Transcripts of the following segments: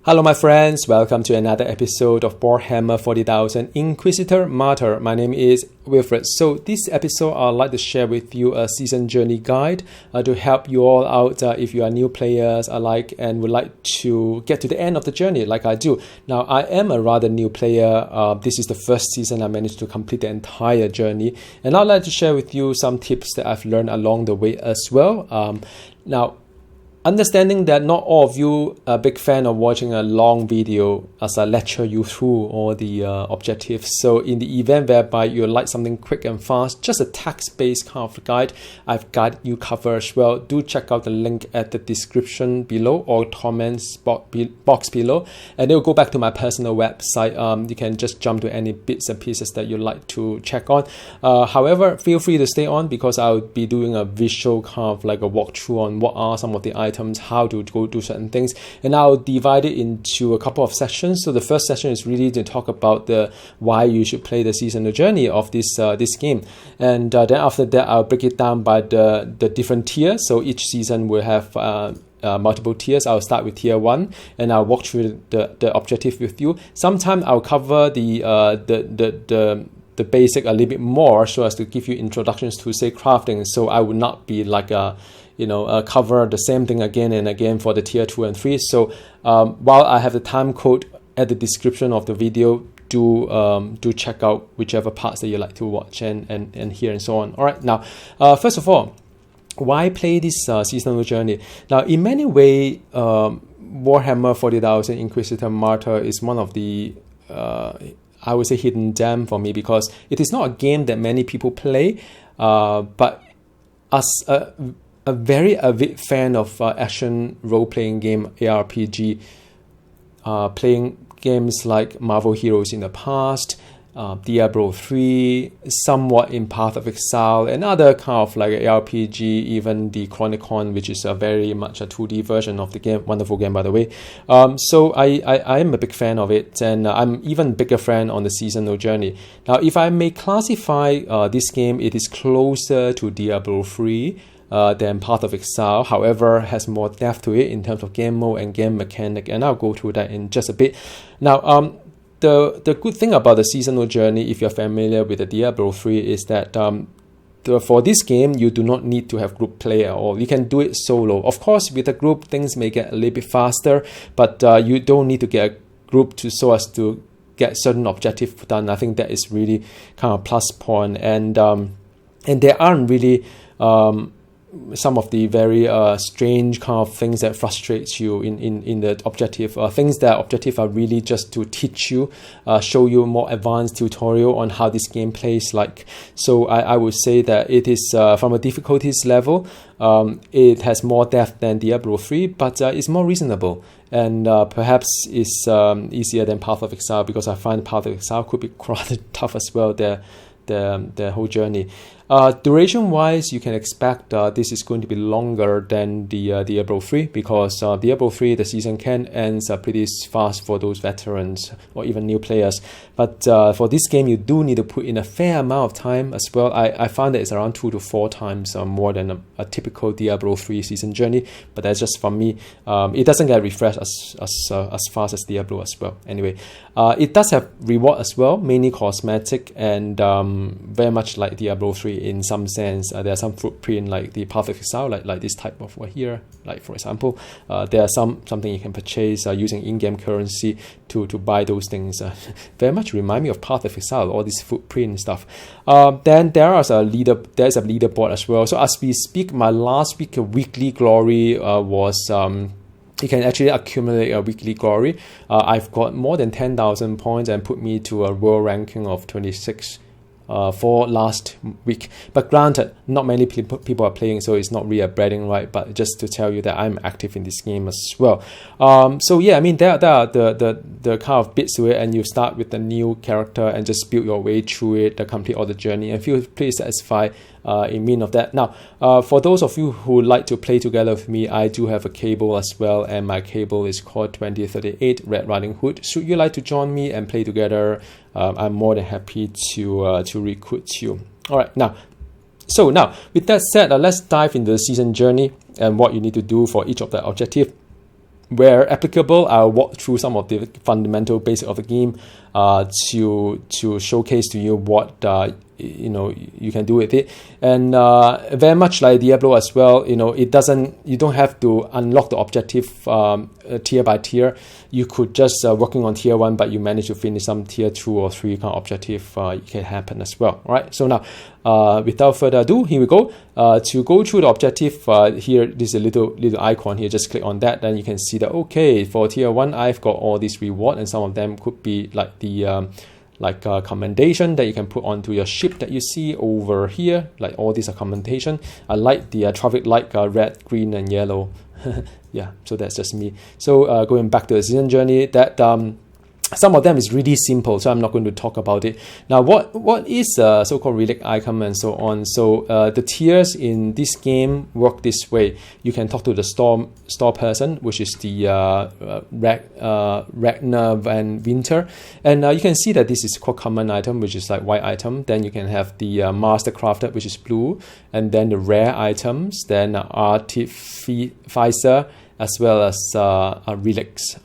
Hello my friends, welcome to another episode of Warhammer 40,000 Inquisitor Martyr. My name is Wilfred. So this episode I'd like to share with you a season journey guide to help you all out if you are new players and would like to get to the end of the journey like I do. Now I am a rather new player. This is the first season I managed to complete the entire journey, and I'd like to share with you some tips that I've learned along the way as well. Now, understanding that not all of you are a big fan of watching a long video as I lecture you through all the objectives. So in the event whereby you like something quick and fast, just a text-based kind of guide, I've got you covered as well. Do check out the link at the description below or comments box below, and it'll go back to my personal website. You can just jump to any bits and pieces that you like to check on. However, feel free to stay on because I'll be doing a visual kind of like a walkthrough on what are some of the items, how to go do certain things, and I'll divide it into a couple of sessions. So the first session is really to talk about the why you should play the seasonal journey of this game, and then after that I'll break it down by the different tiers. So each season will have multiple tiers. I'll start with tier 1 and I'll walk through the objective with you. Sometimes I'll cover the basic a little bit more so as to give you introductions to say crafting, so I would not be like cover the same thing again and again for the tier 2 and 3. So while I have the time code at the description of the video, do check out whichever parts that you like to watch and hear and so on. All right, now first of all, why play this seasonal journey? Now in many ways, Warhammer 40,000 Inquisitor Martyr is one of the I would say hidden gem for me, because it is not a game that many people play, but as a very avid fan of action role-playing game ARPG, playing games like Marvel Heroes in the past, Diablo 3, somewhat in Path of Exile, and other kind of like ARPG, even the Chronicon, which is a very much a 2D version of the game, wonderful game by the way. So I am a big fan of it, and I'm even bigger fan on the seasonal journey. Now if I may classify this game, it is closer to Diablo 3 than Path of Exile, however has more depth to it in terms of game mode and game mechanic, and I'll go through that in just a bit. Now the good thing about the seasonal journey, if you're familiar with the Diablo 3, is that for this game you do not need to have group play at all. You can do it solo. Of course with a group things may get a little bit faster, but you don't need to get a group so as to get certain objective done. I think that is really kind of plus point, and there aren't really some of the very strange kind of things that frustrates you in the objective. Things that objective are really just to teach you, show you more advanced tutorial on how this game plays like. So I would say that it is from a difficulties level, it has more depth than Diablo 3, but it's more reasonable, and perhaps is easier than Path of Exile, because I find Path of Exile could be rather tough as well, the whole journey. Duration wise, you can expect this is going to be longer than the Diablo 3, because Diablo 3 the season can ends pretty fast for those veterans or even new players, but for this game you do need to put in a fair amount of time as well. I found that it's around 2 to 4 times more than a typical Diablo 3 season journey, but that's just for me. It doesn't get refreshed as fast as Diablo as well. Anyway, it does have reward as well, mainly cosmetic, and very much like Diablo 3 in some sense. There are some footprint like the Path of Exile, like this type of one here, like for example. There are something you can purchase using in-game currency to buy those things. Very much remind me of Path of Exile, all this footprint stuff. Then there's a leaderboard as well. So as we speak, my last week weekly glory was you can actually accumulate a weekly glory. I've got more than 10,000 points and put me to a world ranking of 26 for last week. But granted, not many people are playing, so it's not really a bragging right, but just to tell you that I'm active in this game as well. So yeah, I mean there are the kind of bits to it, and you start with the new character and just build your way through it, complete all the journey, and feel pretty satisfied in mean of that. Now for those of you who like to play together with me, I do have a cable as well, and my cable is called 2038 Red Riding Hood. Should you like to join me and play together, I'm more than happy to recruit you. All right, now with that said, let's dive into the season journey and what you need to do for each of the objective. where applicable, I'll walk through some of the fundamental basics of the game to showcase to you what you can do with it. And very much like Diablo as well, you don't have to unlock the objective tier by tier. You could just working on tier 1, but you manage to finish some tier 2 or 3 kind of objective. It can happen as well. All right, so now without further ado, here we go. To go through the objective, here there's a little icon here. Just click on that, then you can see that, okay, for tier 1 I've got all these reward, and some of them could be like the commendation that you can put onto your ship that you see over here. Like all these are commendation. I like the traffic light red, green, and yellow. Yeah, so that's just me. So going back to the season journey, that some of them is really simple, so I'm not going to talk about it. Now, what is so-called relic item and so on? So the tiers in this game work this way. You can talk to the store person, which is the Ragnar Van Winter, and you can see that this is called common item, which is like white item. Then you can have the master crafted, which is blue, and then the rare items, then artificer, as well as relics.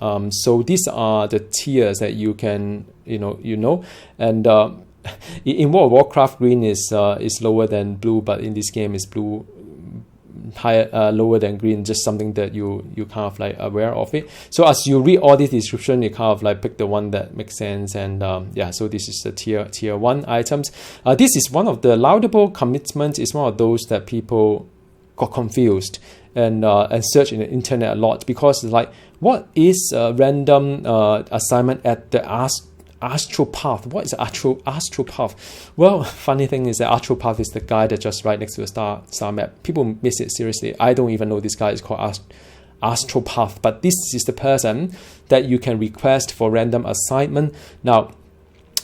So these are the tiers that you can, and in World of Warcraft, green is lower than blue, but in this game is blue higher, lower than green, just something that you kind of like aware of it. So as you read all this description, you kind of like pick the one that makes sense. And yeah, so this is the tier 1 items. This is one of the laudable commitments. It's one of those that people got confused and search in the internet a lot, because like, what is a random assignment at the astropath? What is astropath? Well, funny thing is that astropath is the guy that just right next to the star map. People miss it seriously. I don't even know this guy is called astropath, but this is the person that you can request for random assignment. Now,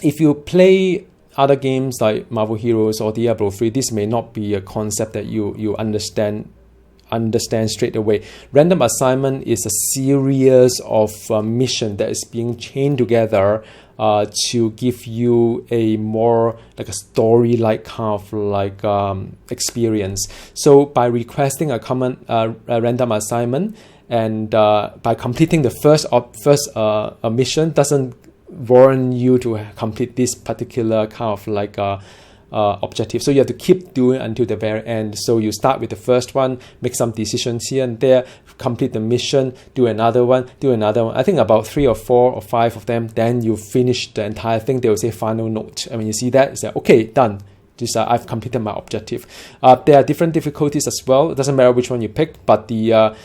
if you play other games like Marvel Heroes or Diablo 3, this may not be a concept that you understand straight away. Random assignment is a series of mission that is being chained together to give you a more like a story-like kind of like experience. So by requesting a random assignment, and by completing the first mission doesn't warrant you to complete this particular kind of like objective. So you have to keep doing until the very end. So you start with the first one, make some decisions here and there, complete the mission, do another one. I think about 3 or 4 or 5 of them. Then you finish the entire thing. They will say final note. And when you see that, it's like, okay, done. I've completed my objective. There are different difficulties as well. It doesn't matter which one you pick, but the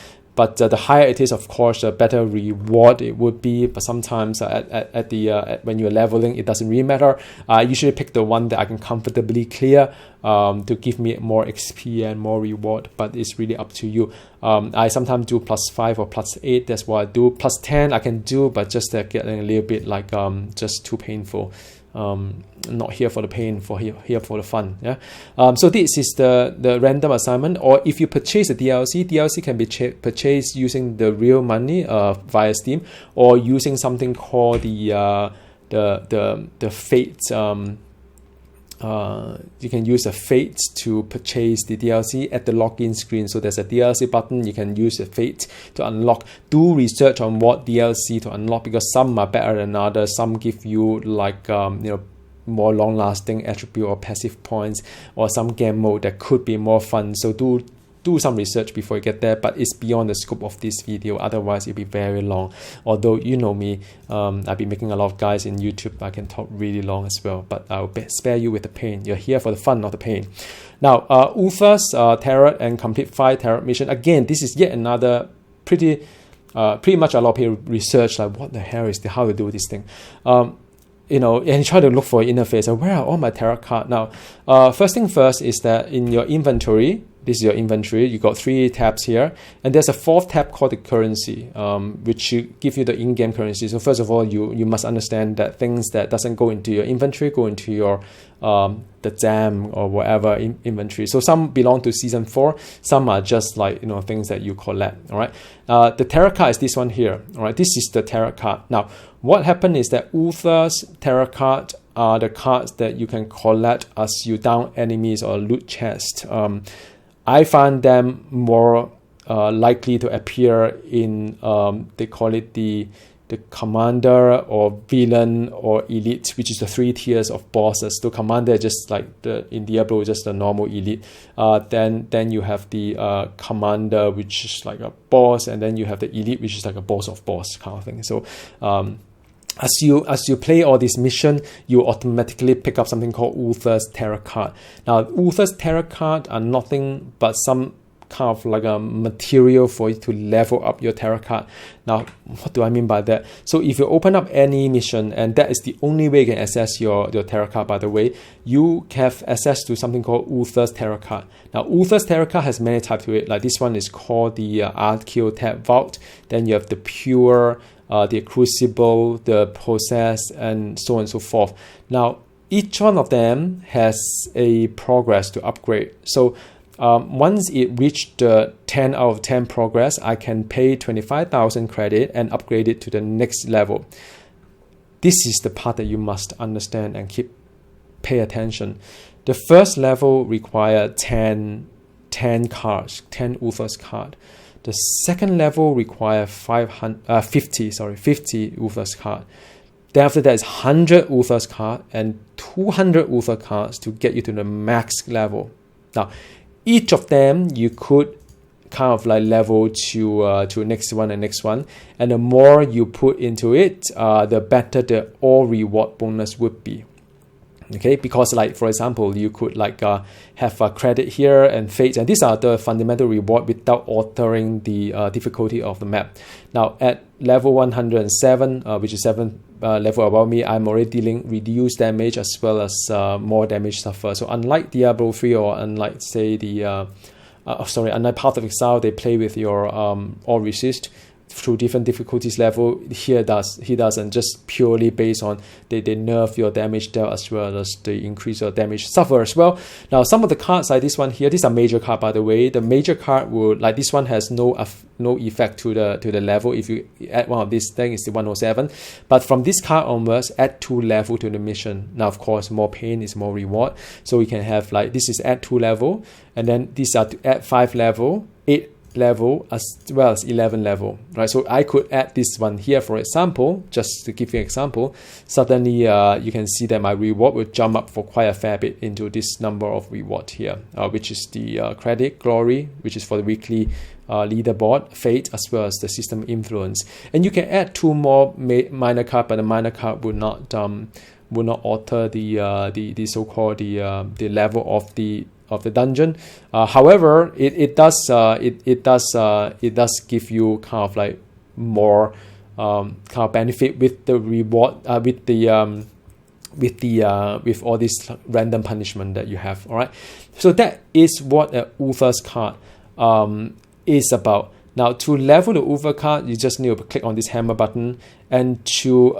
higher it is, of course, the better reward it would be. But sometimes when you're leveling, it doesn't really matter. I usually pick the one that I can comfortably clear to give me more XP and more reward. But it's really up to you. I sometimes do +5 or +8. That's what I do. +10 I can do, but just getting a little bit like just too painful. Not here for the pain, here for the fun. Yeah. So this is the random assignment. Or if you purchase the DLC can be purchased using the real money via Steam, or using something called the Fate. You can use a Fate to purchase the DLC at the login screen. So there's a DLC button. You can use a Fate to unlock. Do research on what DLC to unlock, because some are better than others. Some give you like more long-lasting attribute or passive points, or some game mode that could be more fun. So do some research before you get there, but it's beyond the scope of this video. Otherwise, it'll be very long. Although you know me, I've been making a lot of guys in YouTube. I can talk really long as well, but I'll spare you with the pain. You're here for the fun, not the pain. Now, Ulfa's Tarot and complete 5 Tarot mission. Again, this is yet another pretty much a lot of people research like, what the hell is how to do this thing. And try to look for an interface. Where are all my tarot cards? Now, first thing first is that in your inventory, this is your inventory, you got 3 tabs here, and there's a 4th tab called the currency, which give you the in-game currency. So first of all, you must understand that things that doesn't go into your inventory go into your the jam or whatever inventory. So some belong to season 4, some are just like things that you collect. All right, the tarot card is this one here. All right, this is the tarot card. Now, what happened is that Ulfa's tarot card are the cards that you can collect as you down enemies or loot chest. I find them more likely to appear in, they call it the commander or villain or elite, which is the 3 tiers of bosses. The commander is just like in Diablo, just a normal elite. Then you have the commander, which is like a boss, and then you have the elite, which is like a boss of boss kind of thing. So as you play all this mission, you automatically pick up something called Uther's Terror card. Now, Uther's Terror card are nothing but some kind of like a material for you to level up your Terror card. Now, what do I mean by that? So if you open up any mission, and that is the only way you can access your Terror card, by the way, you have access to something called Uther's Terror card. Now, Uther's Terror card has many types to it. Like this one is called the Archeotap Vault. Then you have the Pure, the Crucible, the Possess, and so on and so forth. Now, each one of them has a progress to upgrade. So once it reached the 10 out of 10 progress, I can pay 25,000 credit and upgrade it to the next level. This is the part that you must understand and pay attention. The first level requires 10 cards, 10 Uther's card. The second level requires 50 Uther's card. Then after that is 100 Uther's card and 200 Uther cards to get you to the max level. Now, each of them you could kind of like level to next one and next one, and the more you put into it, the better the all reward bonus would be. Okay, because like for example, you could like have a credit here and fate, and these are the fundamental reward without altering the difficulty of the map. Now at level 107, which is 7th level above me, I'm already dealing reduced damage as well as more damage suffer. So unlike Diablo 3 or unlike say the unlike Path of Exile, they play with your all resist through different difficulties level. He doesn't, just purely based on they nerf your damage dealt as well as they increase your damage suffer as well. Now some of the cards like this one here, these are major card by the way. The major card will, like this one has no effect to the level. If you add one of these things, it's the 107. But from this card onwards, add 2 level to the mission. Now of course more pain is more reward. So we can have like this is add 2 level, and then these are to add 5 level, 8 level as well as 11 level, right? So I could add this one here, for example, just to give you an example. Suddenly you can see that my reward will jump up for quite a fair bit into this number of reward here, which is the credit, glory, which is for the weekly leaderboard, fate, as well as the system influence. And you can add 2 more minor card, but the minor card will not alter the so-called the level of the dungeon. However, it does give you kind of like more kind of benefit with the reward with all this random punishment that you have. All right, so that is what a Uther's card is about. Now to level the Uther card, you just need to click on this hammer button, and to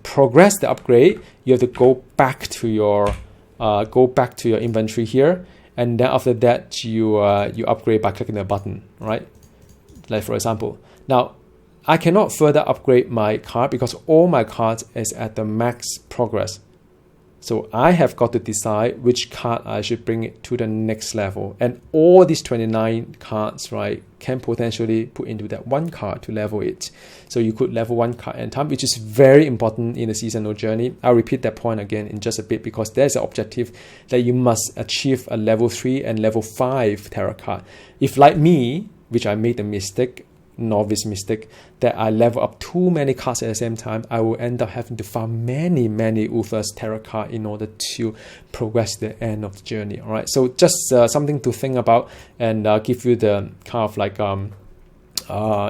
progress the upgrade, you have to go back to your inventory here. And then after that, you upgrade by clicking the button, right? Like for example, now I cannot further upgrade my card because all my cards is at the max progress. So I have got to decide which card I should bring it to the next level. And all these 29 cards, right, can potentially put into that one card to level it. So you could level 1 card at a time, which is very important in the seasonal journey. I'll repeat that point again in just a bit, because there's an objective that you must achieve a level 3 and level 5 tarot card. If like me, which I made the mistake, novice mistake, that I level up too many cards at the same time, I will end up having to farm many Uther's tarot card in order to progress the end of the journey. All right, so just something to think about, and give you the kind of like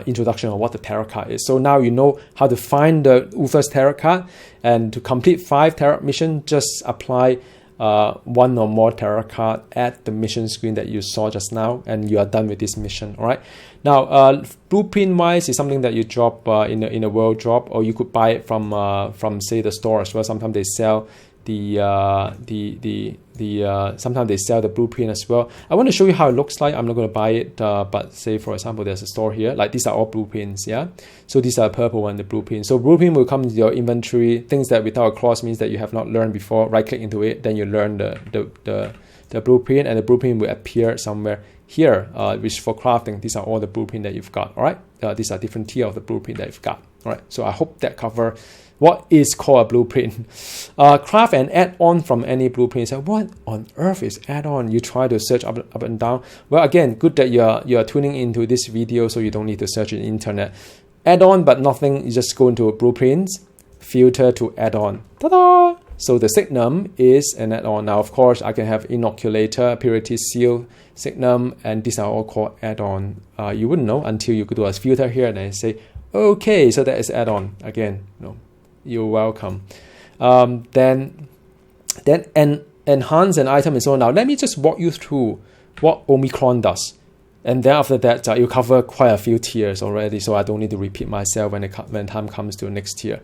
introduction of what the tarot card is. So now you know how to find the Uther's tarot card, and to complete 5 tarot mission, just apply 1 or more tarot card at the mission screen that you saw just now, and you are done with this mission. All right. Now, blueprint wise is something that you drop in a world drop, or you could buy it from say the store as well. Sometimes they sell sometimes they sell the blueprint as well. I want to show you how it looks like. I'm not going to buy it, but say for example, there's a store here. Like these are all blueprints, yeah. So these are purple one, the blueprint. So blueprint will come to your inventory. Things that without a cross means that you have not learned before. Right click into it, then you learn the blueprint, and the blueprint will appear somewhere here, which for crafting, these are all the blueprint that you've got. All right, these are different tier of the blueprint that you've got. All right, so I hope that cover what is called a blueprint. Craft an add-on from any blueprint. So what on earth is add-on? You try to search up and down. Well, again, good that you're tuning into this video, so you don't need to search in the internet. Add-on, but nothing. You just go into blueprints, filter to add-on. Ta-da! So the signum is an add-on. Now, of course, I can have inoculator, purity seal, signum, and these are all called add-on. You wouldn't know until you go to a filter here and then say, okay, so that is add-on. Again, no. You're welcome. Then enhance an item and so on. Now, let me just walk you through what Omicron does. And then after that, you cover quite a few tiers already, so I don't need to repeat myself when time comes to the next tier.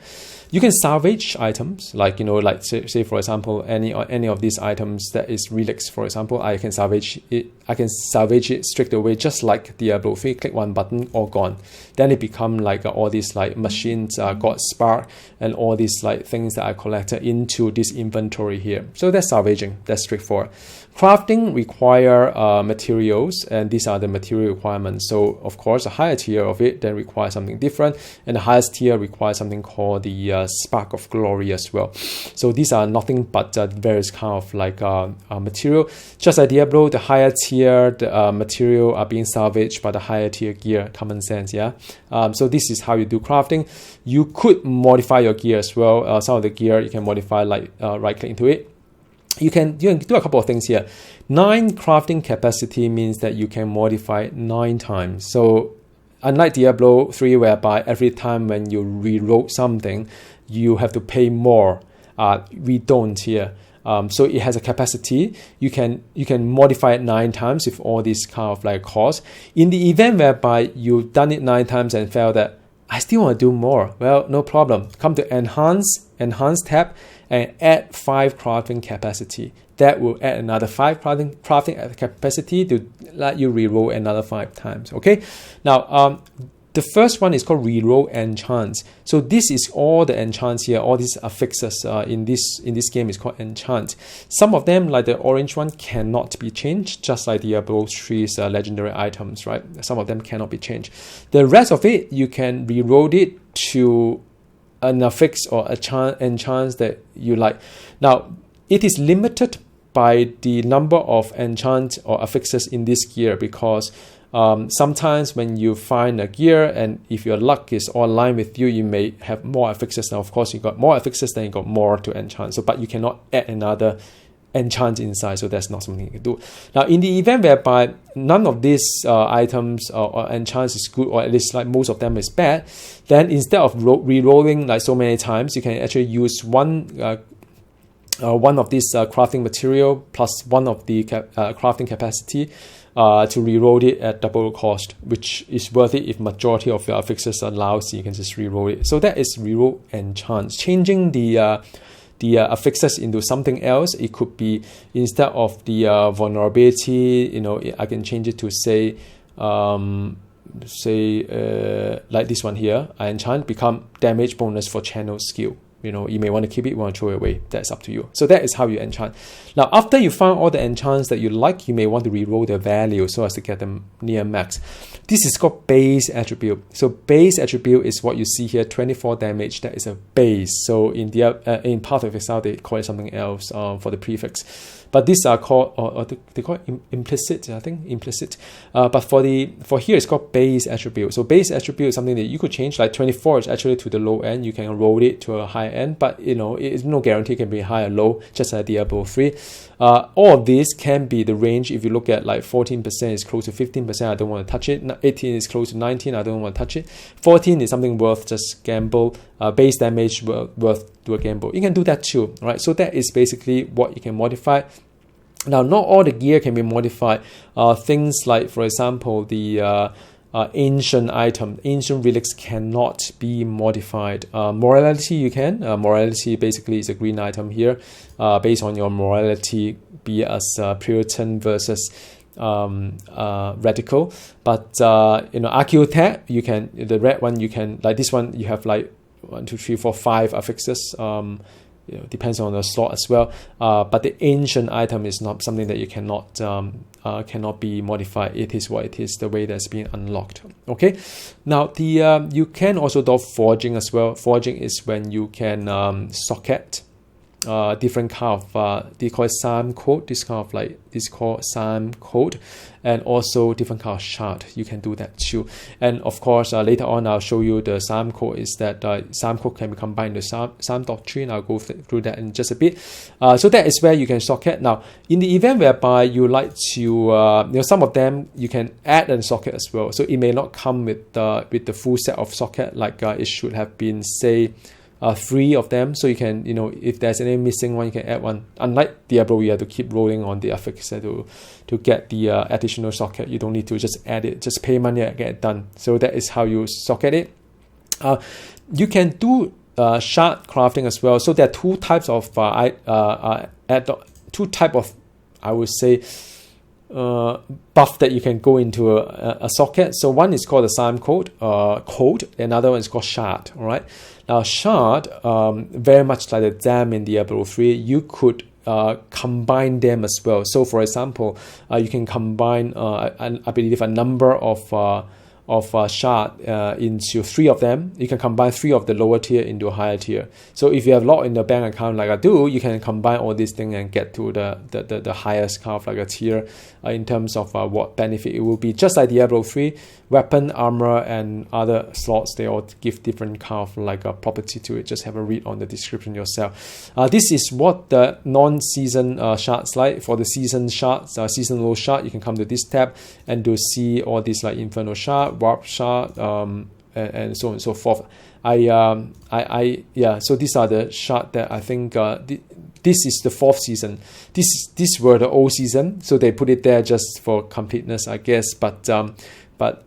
You can salvage items, like, like say for example, any of these items that is relics, for example, I can salvage it. I can salvage it straight away, just like Diablo 3. Click one button, all gone. Then it become like all these like machines got spark and all these like things that I collected into this inventory here. So that's salvaging. That's straightforward. Crafting require materials, and these are the material requirements. So of course, a higher tier of it then requires something different, and the highest tier requires something called the spark of glory as well. So these are nothing but various kind of like material. Just like Diablo, the higher tier the material are being salvaged by the higher tier gear. Common sense, yeah. So this is how you do crafting. You could modify your gear as well. Some of the gear you can modify, like right click into it. You can do a couple of things here. 9 crafting capacity means that you can modify 9 times. So unlike Diablo 3, whereby every time when you reload something, you have to pay more, we don't here. So it has a capacity. You can modify it 9 times with all these kind of like costs. In the event whereby you've done it 9 times and felt that I still want to do more, well, no problem. Come to enhance tab and add 5 crafting capacity. That will add another 5 crafting capacity to let you reroll another 5 times. Okay. Now, the first one is called reroll enchants. So this is all the enchants here. All these affixes in this game is called enchant. Some of them, like the orange one, cannot be changed, just like Diablo 3's legendary items, right? Some of them cannot be changed. The rest of it, you can reroll it to an affix or a enchants that you like. Now, it is limited by the number of enchants or affixes in this gear, because sometimes when you find a gear and if your luck is all aligned with you, you may have more affixes. Now, of course, you got more affixes, then you got more to enchant. So, but you cannot add another enchant inside, so that's not something you can do. Now, in the event whereby none of these items or enchants is good, or at least like most of them is bad, then instead of re-rolling like so many times, you can actually use one of these crafting material plus one of the crafting capacity to reroll it at double cost, which is worth it if majority of your affixes are lousy. You can just reroll it. So that is reroll enchants. Changing the affixes into something else. It could be, instead of the vulnerability, I can change it to say like this one here. I enchant become damage bonus for channel skill. You may want to keep it, you want to throw it away. That's up to you. So that is how you enchant. Now, after you find all the enchants that you like, you may want to reroll the value so as to get them near max. This is called base attribute. So base attribute is what you see here, 24 damage. That is a base. So in Path of Exile, they call it something else for the prefix. But these are called, or they call it implicit, I think, implicit. But for here, it's called base attribute. So base attribute is something that you could change. Like 24 is actually to the low end. You can roll it to a high end, but it's no guarantee it can be high or low, just like Diablo 3. All of this can be the range. If you look at like 14% is close to 15%, I don't want to touch it. 18 is close to 19, I don't want to touch it. 14 is something worth just gamble. Base damage worth do a gamble. You can do that too, right? So that is basically what you can modify. Now, not all the gear can be modified. Things like, for example, the ancient item, ancient relics cannot be modified. Morality you can. Morality basically is a green item here. Based on your morality, be it as Puritan versus radical. But architect, you can, the red one, you can, like this one, you have like 1, 2, 3, 4, 5 affixes. depends on the slot as well. But the ancient item is not something that you cannot be modified. It is what it is, the way that's being unlocked. Okay, now the you can also do forging as well. Forging is when you can socket different kind of they call it SAM code. This called SAM code, and also different kind of shard. You can do that too. And of course, later on I'll show you the SAM code. Is that SAM code can be combined with SAM doctrine. I'll go through that in just a bit. So that is where you can socket. Now, in the event whereby you like to, some of them you can add and socket as well. So it may not come with the full set of socket. Like it should have been, say, 3 of them, so you can, if there's any missing one, you can add one. Unlike Diablo, you have to keep rolling on the affixer to get the additional socket. You don't need to just add it, just pay money and get it done. So that is how you socket it. You can do shard crafting as well. So there are 2 types of I would say buff that you can go into a socket. So one is called the SAM code, another one is called shard. All right. Now shard, very much like the dam in Diablo 3, you could combine them as well. So for example, you can combine, I believe, a number of shard into 3 of them. You can combine 3 of the lower tier into a higher tier. So if you have a lot in the bank account like I do, you can combine all these things and get to the highest kind of like a tier in terms of what benefit it will be. Just like Diablo 3, weapon, armor, and other slots, they all give different kind of like a property to it. Just have a read on the description yourself. This is what the non-season shards like. For the season shards, season low shard, you can come to this tab and to see all these like Inferno shard, Warp shard, and so on and so forth. So these are the shard that I think this is the 4th season. This were the old season, so they put it there just for completeness, I guess. But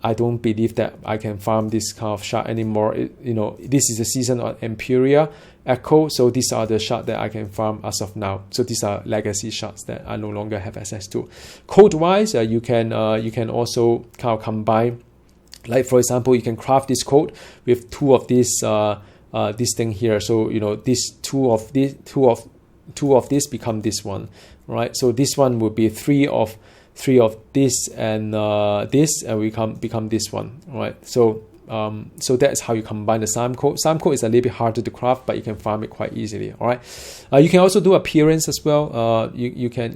I don't believe that I can farm this kind of shard anymore. This is the season of Imperia Echo, so these are the shards that I can farm as of now. So these are legacy shards that I no longer have access to. Code wise, you can also kind of combine. Like for example, you can craft this code with 2 of this this thing here. So this 2 of this become this one, right? So this one would be 3 of this and this, and we become this one, right? So that's how you combine the SAM code. SAM code is a little bit harder to craft, but you can farm it quite easily. All right. You can also do appearance as well. You can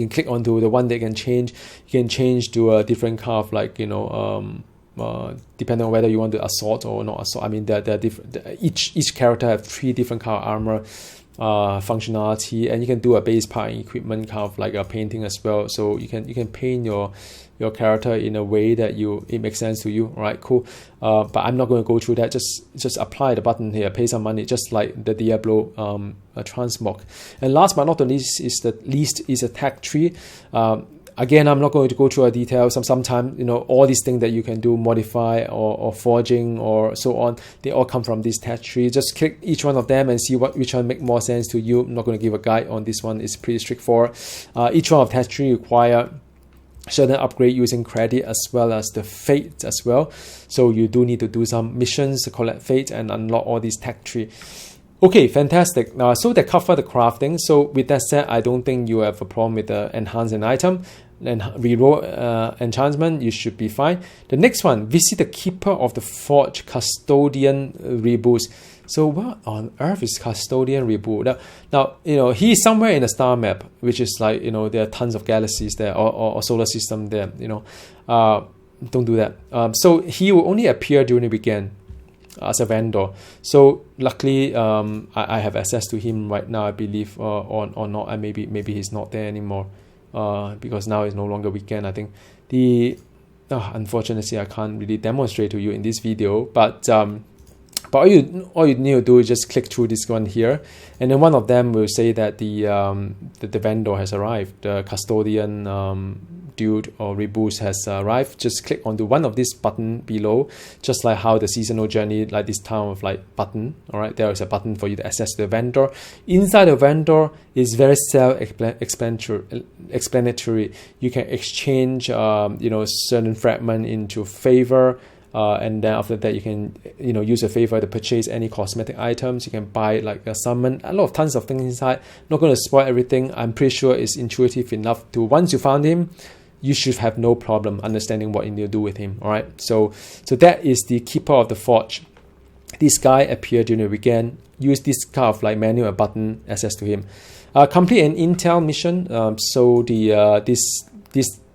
click onto the one that can change. You can change to a different kind of like depending on whether you want to assault or not assault. I mean, each character have 3 different kind of armor functionality, and you can do a base part and equipment kind of like a painting as well. So you can paint your character in a way that it makes sense to you. All right, cool. But I'm not going to go through that. Just apply the button here, pay some money, just like the Diablo transmog. And last but not the least is a tag tree. Again, I'm not going to go through a detail. Sometimes, all these things that you can do, modify or forging or so on, they all come from this tag tree. Just click each one of them and see which one make more sense to you. I'm not going to give a guide on this one. It's pretty straightforward. Each one of tag tree require certain upgrade using credit as well as the fate as well. So you do need to do some missions to collect fate and unlock all these tag tree. Okay, fantastic. So they cover the crafting. So with that said, I don't think you have a problem with the enhance an item and reroll enchantment. You should be fine. The next one, visit the Keeper of the Forge Custodian Reboots. So what on earth is Custodian Reboot? Now he is somewhere in the star map, which is like, there are tons of galaxies there or solar system there. Don't do that. So he will only appear during the weekend as a vendor. So luckily, I have access to him right now, I believe, or not. And maybe he's not there anymore, because now it's no longer weekend. I think unfortunately I can't really demonstrate to you in this video, but all you need to do is just click through this one here, and then one of them will say that the vendor has arrived, the custodian dude or reboot has arrived. Just click onto one of this button below, just like how the seasonal journey, like this town of like button. All right, there is a button for you to access the vendor. Inside the vendor is very self-explanatory. You can exchange certain fragment into favor, and then after that you can use a favor to purchase any cosmetic items. You can buy like a summon, tons of things inside. Not going to spoil everything. I'm pretty sure it's intuitive enough to, once you found him, you should have no problem understanding what you need to do with him. All right, so that is the Keeper of the Forge. This guy appeared during the weekend. Use this kind of like menu and button access to him. Complete an intel mission. So the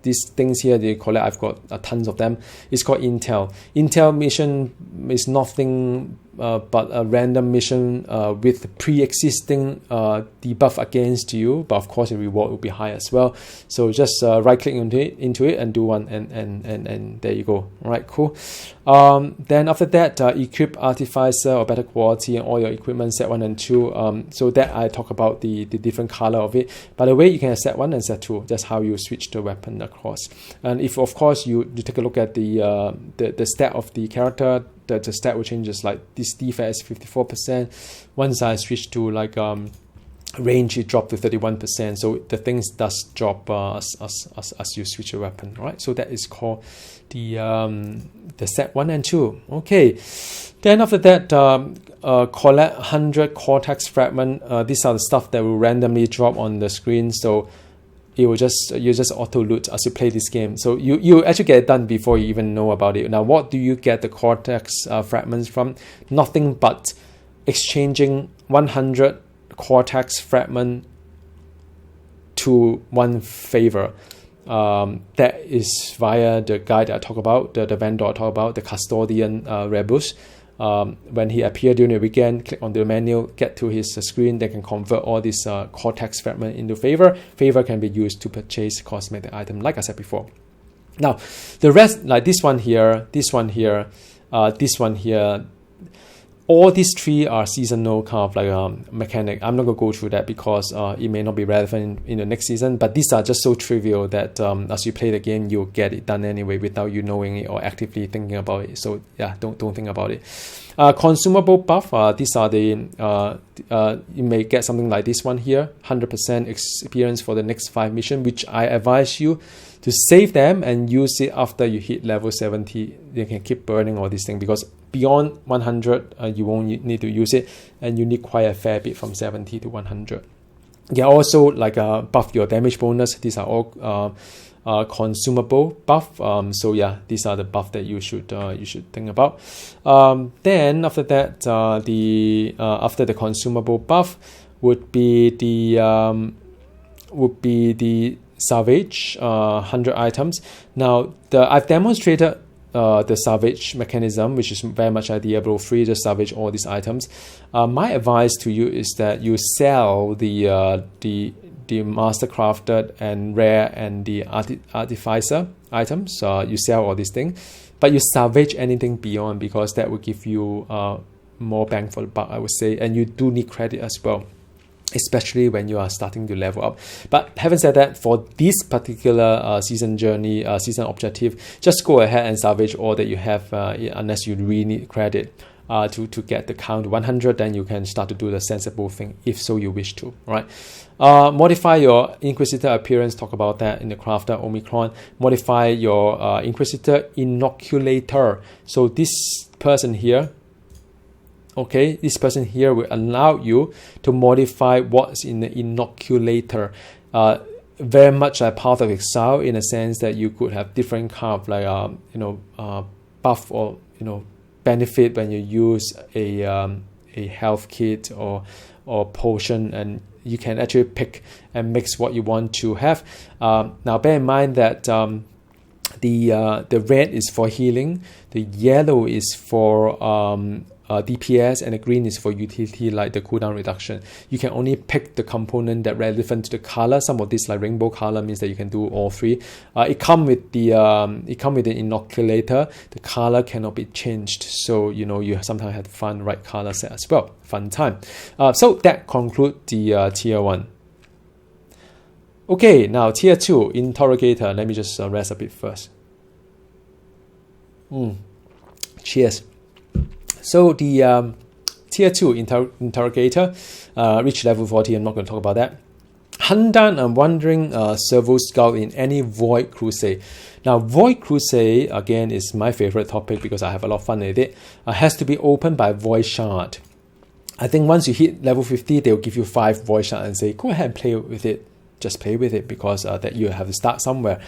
these things here they call it, I've got tons of them. It's called intel. Intel mission is nothing but a random mission with pre-existing debuff against you, but of course the reward will be high as well. So just right click into it and do one, and there you go. All right, cool. Then after that, equip artificer or better quality and all your equipment set 1 and 2. So that I talk about the different color of it. By the way, you can have set 1 and set 2. That's how you switch the weapon across. And if of course you take a look at the stat of the character, the stat will change. Just like this defense is 54%. Once I switch to like range, it dropped to 31%. So the things does drop as you switch your weapon. All right. So that is called the set 1 and 2. Okay. Then after that, collect 100 cortex fragment. These are the stuff that will randomly drop on the screen. So it will just auto loot as you play this game. So you actually get it done before you even know about it. Now, what do you get the cortex fragments from? Nothing but exchanging 100 cortex fragment to one favor. That is via the guy that I talk about, the vendor I talk about, the custodian Rebus. When he appeared during the weekend, click on the menu, get to his screen. They can convert all this cortex fragment into favor. Favor can be used to purchase cosmetic item, like I said before. Now, the rest, like this one here, this one here, all these three are seasonal kind of like mechanic. I'm not going to go through that because it may not be relevant in the next season, but these are just so trivial that as you play the game, you'll get it done anyway without you knowing it or actively thinking about it. So yeah, don't think about it. Consumable buff, these are the, you may get something like this one here, 100% experience for the next 5 missions, which I advise you to save them and use it after you hit level 70. You can keep burning all these things because beyond 100, you won't need to use it, and you need quite a fair bit from 70 to 100. You can also like buff your damage bonus. These are all consumable buff. So yeah, these are the buff that you should think about. Then after that, after the consumable buff would be the salvage, 100 items. Now I've demonstrated the salvage mechanism, which is very much like Diablo 3, just salvage all these items. My advice to you is that you sell the mastercrafted and rare and the artificer items. You sell all these things, but you salvage anything beyond, because that will give you more bang for the buck, I would say, and you do need credit as well, especially when you are starting to level up. But having said that, for this particular season journey, season objective, just go ahead and salvage all that you have, unless you really need credit to get the count 100. Then you can start to do the sensible thing, if so you wish to. Right? Modify your Inquisitor appearance. Talk about that in the crafter Omicron. Modify your Inquisitor inoculator. So this person here, okay, this person here will allow you to modify what's in the inoculator. Very much like Path of Exile, in a sense that you could have different kind of like buff or benefit when you use a health kit or potion, and you can actually pick and mix what you want to have. Now bear in mind that the red is for healing, the yellow is for DPS, and the green is for utility, like the cooldown reduction. You can only pick the component that relevant to the color. Some of this, like rainbow color, means that you can do all three. It come with the inoculator. The color cannot be changed, so you sometimes have to find the right color set as well. Fun time. So that concludes the tier 1. Okay, now tier 2, interrogator. Let me just rest a bit first. Cheers. So the tier 2 interrogator reached level 40. I'm not going to talk about that. Hunt down a wandering servo scout in any Void Crusade. Now, Void Crusade, again, is my favorite topic because I have a lot of fun with it. Has to be opened by Void Shard. I think once you hit level 50, they'll give you 5 Void Shard and say, go ahead and play with it. Just play with it because that you have to start somewhere.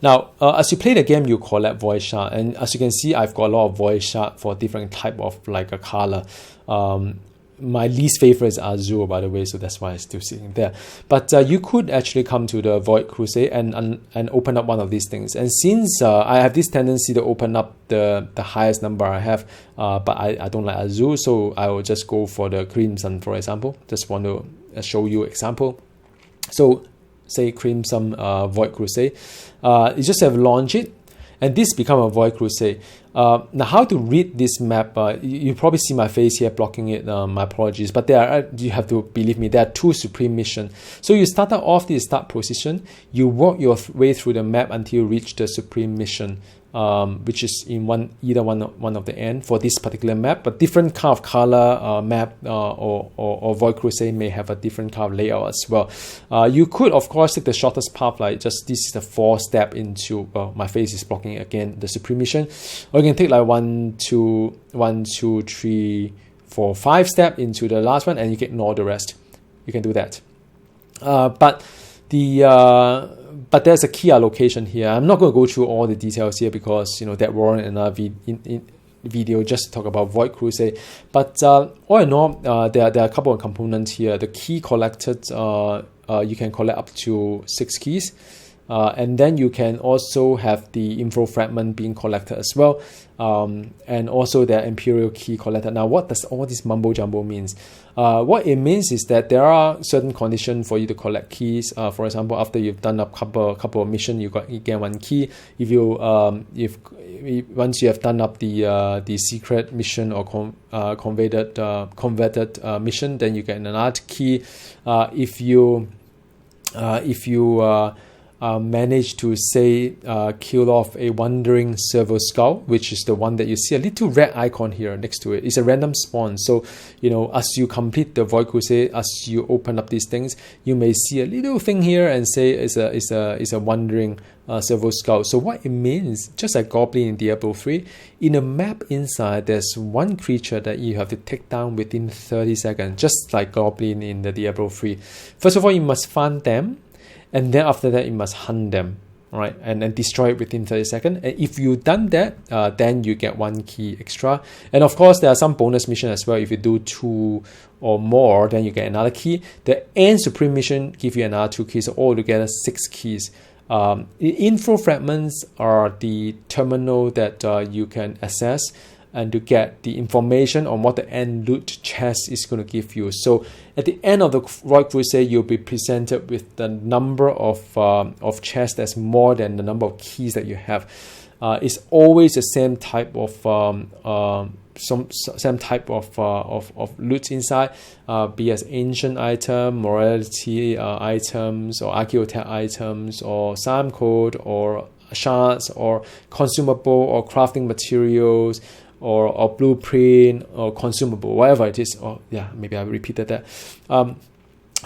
Now, as you play the game, you collect Void Shard. And as you can see, I've got a lot of Void Shard for different type of like a color. My least favorite is Azure, by the way, so that's why it's still sitting there. But you could actually come to the Void Crusade and open up one of these things. And since I have this tendency to open up the highest number I have, but I don't like Azure, so I will just go for the Crimson, for example. Just want to show you example. So say Crimson Void Crusade. You just have to launch it, and this become a Void Crusade. Now, how to read this map? You probably see my face here blocking it. My apologies, but there are, you have to believe me, there are 2 supreme missions. So you start off the start position, you work your way through the map until you reach the supreme mission, which is in either one of the end for this particular map. But different kind of color map or Void Crusade may have a different kind of layout as well. You could, of course, take the shortest path, like just this is the 4-step into. Well, my face is blocking again the supreme mission. Or you can take like 1, 2, 3, 4, 5 step into the last one, and you can ignore the rest. You can do that. But there's a key allocation here. I'm not going to go through all the details here because that warrant another video just to talk about Void Crusade. But all in all, there are a couple of components here. The key collected, you can collect up to 6 keys. And then you can also have the info fragment being collected as well, and also the imperial key collected. Now, what does all this mumbo jumbo means? What it means is that there are certain conditions for you to collect keys. For example, after you've done a couple of missions, you get 1 key. If once you have done up the secret mission or converted mission, then you get another key. If you manage to say kill off a wandering servo scout, which is the one that you see a little red icon here next to it. It's a random spawn. So as you complete the Void Crusade, as you open up these things, you may see a little thing here and say it's a wandering servo scout. So what it means, just like Goblin in Diablo 3, in a map inside, there's 1 creature that you have to take down within 30 seconds, just like Goblin in the Diablo 3. First of all, you must find them. And then after that, you must hunt them, right? And then destroy it within 30 seconds. And if you've done that, then you get 1 key extra. And of course, there are some bonus missions as well. If you do 2 or more, then you get another key. The end supreme mission give you another 2 keys. So altogether 6 keys. Info fragments are the terminal that you can access and to get the information on what the end loot chest is going to give you. So at the end of the Void Crusade, you'll be presented with the number of chests that's more than the number of keys that you have. It's always the same type of of loot inside, be as ancient item, morality items, or archaeotech items, or psalm code, or shards, or consumable, or crafting materials, or blueprint, or consumable, whatever it is. Or maybe I repeated that.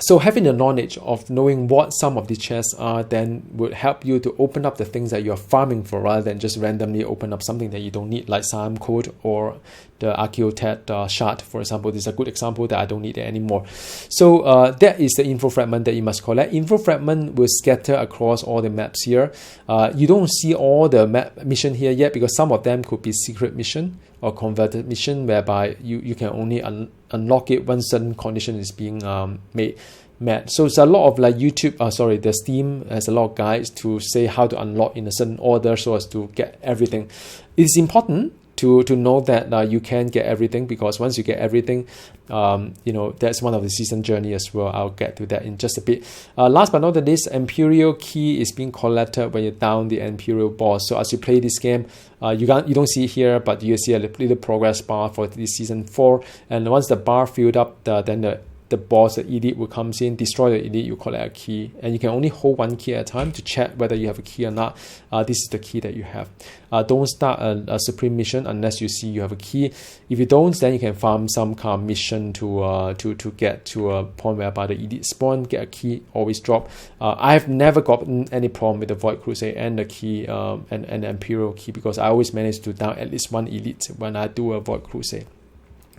So having the knowledge of knowing what some of the chests are then would help you to open up the things that you're farming for, rather than just randomly open up something that you don't need, like Psalm Code or the Archaeotech shard, for example. This is a good example that I don't need it anymore. So that is the info fragment that you must collect. Info fragment will scatter across all the maps here. You don't see all the map mission here yet because some of them could be secret mission or converted mission, whereby you can only unlock it when certain condition is being met. So it's a lot of like the Steam has a lot of guides to say how to unlock in a certain order so as to get everything. It's important to know that you can get everything, because once you get everything, that's one of the season journey as well. I'll get to that in just a bit. Last but not the least, Imperial key is being collected when you down the Imperial boss. So as you play this game, you don't see it here, but you see a little progress bar for this season 4. And once the bar filled up, then the boss, the elite, will come in, destroy the elite, you collect a key, and you can only hold one key at a time to check whether you have a key or not. This is the key that you have. Don't start a supreme mission unless you see you have a key. If you don't, then you can farm some kind of mission to get to a point whereby the elite spawn, get a key, always drop. I've never gotten any problem with the Void Crusade and the key and the Imperial key, because I always manage to down at least one elite when I do a Void Crusade.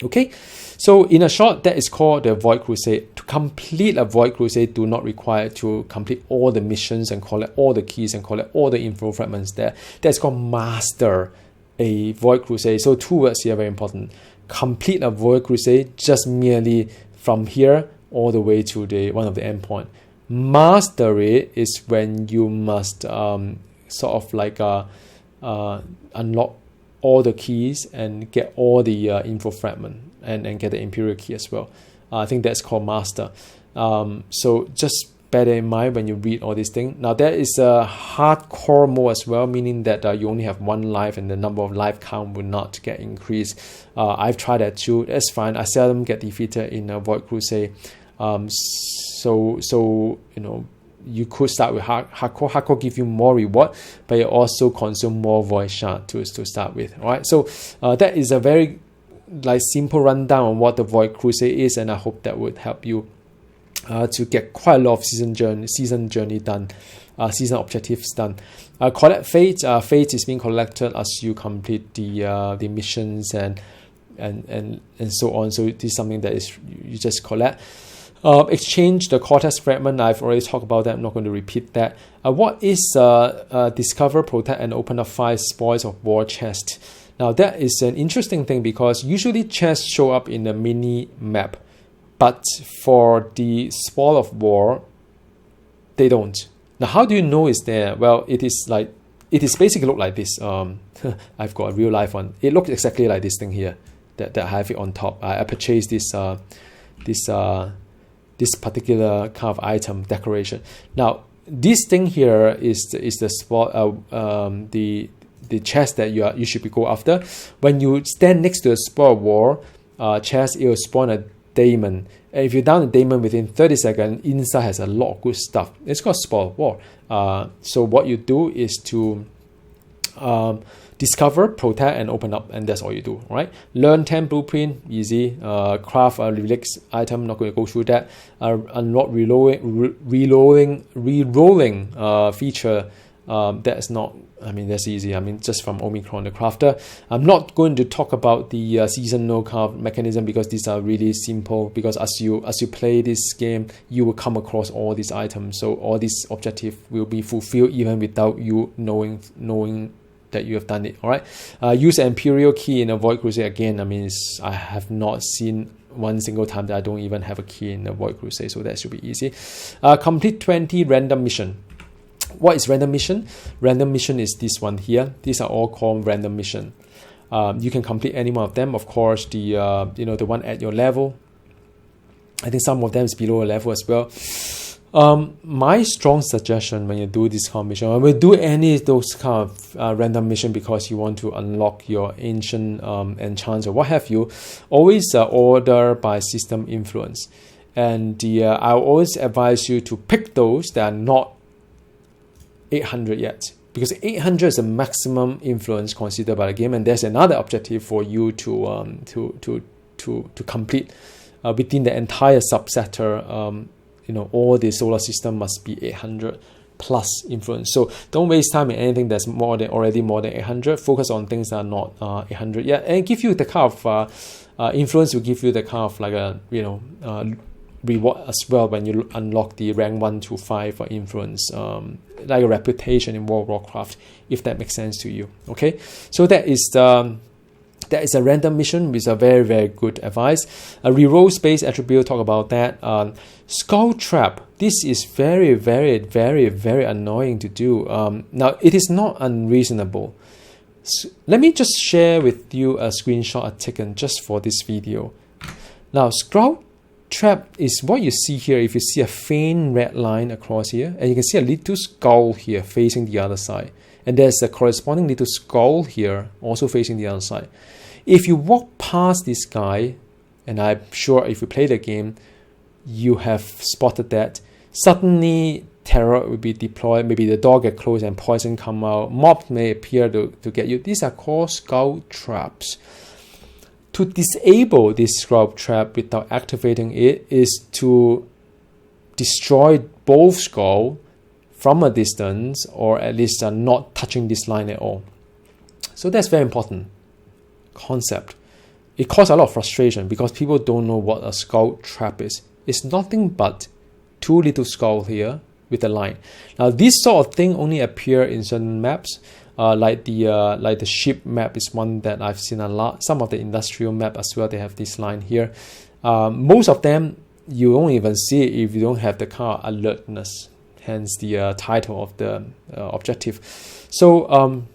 Okay, so in a short, that is called the Void Crusade. To complete a Void Crusade, do not require to complete all the missions and collect all the keys and collect all the info fragments there. That's called master a Void Crusade. So 2 words here are very important. Complete a Void Crusade just merely from here all the way to the one of the endpoint. Master it is when you must sort of like unlock all the keys and get all the info fragment and get the Imperial key as well. I think that's called master. So just bear that in mind when you read all these things. Now there is a hardcore mode as well, meaning that you only have 1 life and the number of life count will not get increased. I've tried that too. That's fine. I seldom get defeated in a Void Crusade. So you know, you could start with hardcore. Hardcore give you more reward, but it also consume more void shard to start with. All right, so that is a very like simple rundown on what the Void Crusade is, and I hope that would help you to get quite a lot of season journey done, season objectives done. Collect fate. Fate is being collected as you complete the missions and so on. So this is something that is you just collect. Exchange the Cortex fragment. I've already talked about that. I'm not going to repeat that. What is discover, protect, and open up 5 spoils of war chest? Now that is an interesting thing, because usually chests show up in the mini map, but for the spoil of war, they don't. Now how do you know it's there? Well, it is basically look like this. I've got a real life one. It looks exactly like this thing here that I have it on top. I purchased this particular kind of item decoration. Now this thing here is the spot, the chest that you should go after. When you stand next to a spoil of war chest, it will spawn a daemon. And if you down the daemon within 30 seconds, inside has a lot of good stuff. It's called spoil of war. So what you do is to discover, protect, and open up, and that's all you do. Right? Learn 10 blueprint, easy. Craft a relics item, not going to go through that. Unlock rerolling feature. That is not. I mean, that's easy. I mean, just from Omicron the Crafter. I'm not going to talk about the seasonal kind of mechanism, because these are really simple. Because as you play this game, you will come across all these items. So all these objectives will be fulfilled even without you knowing that you have done it. All right. Use an Imperial key in a Void Crusade again. I mean, I have not seen one single time that I don't even have a key in a Void Crusade, so that should be easy. Complete 20 random mission. What is random mission? Random mission is this one here. These are all called random mission. You can complete any one of them. Of course, the the one at your level. I think some of them is below a level as well. My strong suggestion when you do this kind of mission, when you do any of those kind of random mission because you want to unlock your ancient enchants or what have you, always order by system influence. And I always advise you to pick those that are not 800 yet, because 800 is the maximum influence considered by the game, and there's another objective for you to complete within the entire subsector. All the solar system must be 800 plus influence. So don't waste time in anything that's already more than 800. Focus on things that are not 800 yet, and give you the kind of influence will give you the kind of like a reward as well when you unlock the rank 1 to 5 influence, like a reputation in World of Warcraft, if that makes sense to you. Okay, so that is a random mission with a very, very good advice. A reroll space attribute, talk about that. Skull trap. This is very, very, very, very annoying to do. Now it is not unreasonable. Let me just share with you a screenshot I've taken just for this video. Now skull trap is what you see here. If you see a faint red line across here, and you can see a little skull here facing the other side, and there's a corresponding little skull here also facing the other side. If you walk past this guy, and I'm sure if you play the game, you have spotted that, suddenly terror will be deployed. Maybe the door get closed and poison come out. Mobs may appear to get you. These are called skull traps. To disable this skull trap without activating it is to destroy both skull from a distance, or at least not touching this line at all. So that's very important concept. It causes a lot of frustration because people don't know what a skull trap is. It's nothing but two little skulls here with a line. Now this sort of thing only appear in certain maps, like the ship map is one that I've seen a lot. Some of the industrial map as well, they have this line here. Most of them you won't even see it if you don't have the kind of alertness, hence the title of the objective. So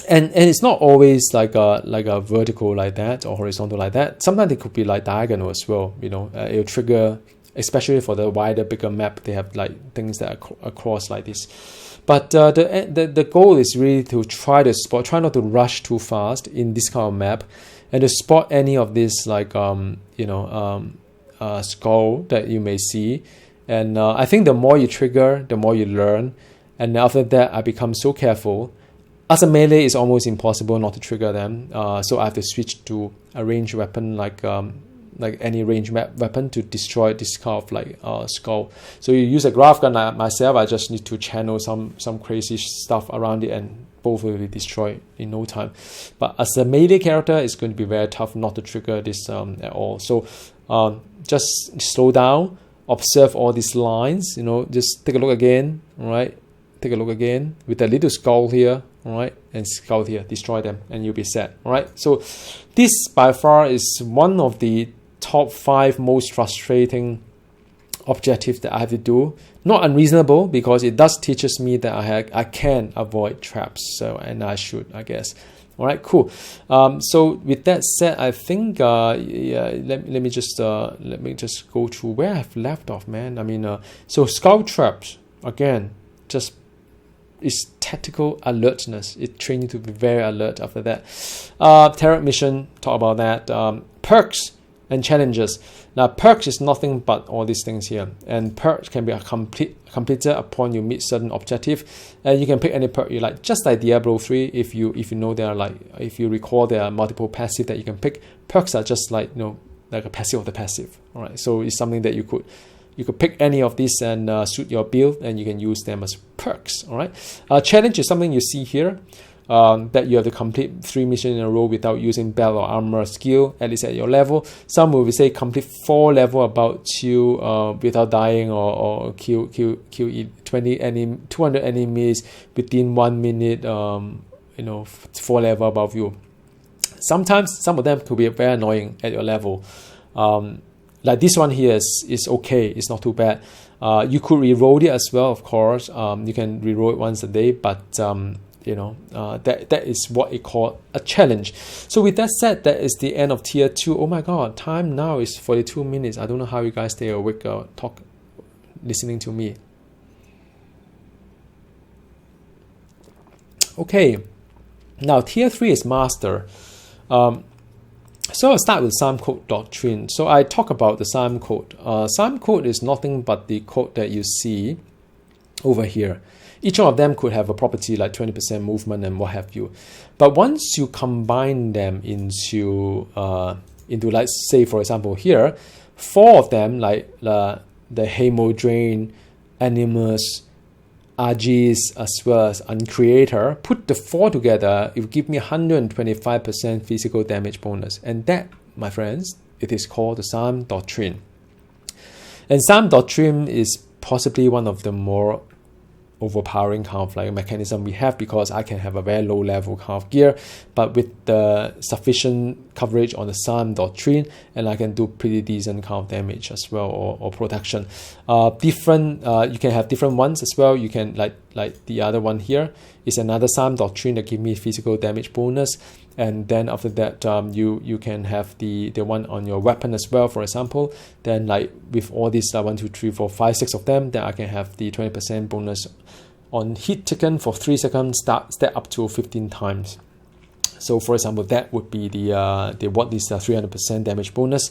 and it's not always like a vertical like that or horizontal like that. Sometimes it could be like diagonal as well. It'll trigger, especially for the wider, bigger map. They have like things that are across like this. But the goal is really to try not to rush too fast in this kind of map, and to spot any of this like skull that you may see. And I think the more you trigger, the more you learn. And after that, I become so careful. As a melee, it's almost impossible not to trigger them. So I have to switch to a ranged weapon like any ranged weapon to destroy this kind of like skull. So you use a graph gun like myself, I just need to channel some crazy stuff around it and both will be destroyed in no time. But as a melee character, it's going to be very tough not to trigger this at all. So just slow down, observe all these lines, just take a look again, right? Take a look again with a little skull here, all right, and skull here, destroy them and you'll be set, all right? So this by far is one of the top 5 most frustrating objectives that I have to do. Not unreasonable, because it does teaches me that I can avoid traps, so, and I should, I guess. All right, cool. So with that said, I think let me just go through where I've left off, man. I mean, so skull traps again, just it's tactical alertness. It trains you to be very alert after that. Terror mission, talk about that. Perks and challenges. Now, perks is nothing but all these things here, and perks can be completed upon you meet certain objective, and you can pick any perk you like. Just like Diablo 3, if you know there are like, if you recall, there are multiple passive that you can pick. Perks are just like like a passive of the passive. All right, so it's something that you could pick any of these and suit your build, and you can use them as perks. All right, challenge is something you see here. That you have to complete 3 missions in a row without using belt or armor skill, at least at your level. Some will say complete 4 level about you without dying, or kill 200 enemies within 1 minute. 4 level above you. Sometimes some of them could be very annoying at your level. Like this one here is okay. It's not too bad. You could reroll it as well, of course. You can reroll it once a day, but that is what it called a challenge. So with that said, that is the end of tier 2. Oh my god, time now is 42 minutes. I don't know how you guys stay awake listening to me. Okay, now tier 3 is master. So I'll start with Psalm Code Doctrine. So I talk about the Psalm Code. Psalm Code is nothing but the code that you see over here. Each one of them could have a property like 20% movement and what have you. But once you combine them into like, say for example here, 4 of them, like the Hemodrain, Animus, Agis, as well as Uncreator, put the 4 together, it will give me 125% physical damage bonus. And that, my friends, it is called the Psalm Doctrine. And Psalm Doctrine is possibly one of the more overpowering kind of like mechanism we have, because I can have a very low level kind of gear, but with the sufficient coverage on the Psalm Doctrine, and I can do pretty decent kind of damage as well, or protection. You can have different ones as well. You can like the other one here is another Psalm Doctrine that give me physical damage bonus, and then after that you can have the one on your weapon as well, for example. Then like with all these 1, 2, 3, 4, 5, 6 of them, then I can have the 20% bonus on hit taken for 3 seconds, step up to 15 times. So for example, that would be the what is 300% damage bonus.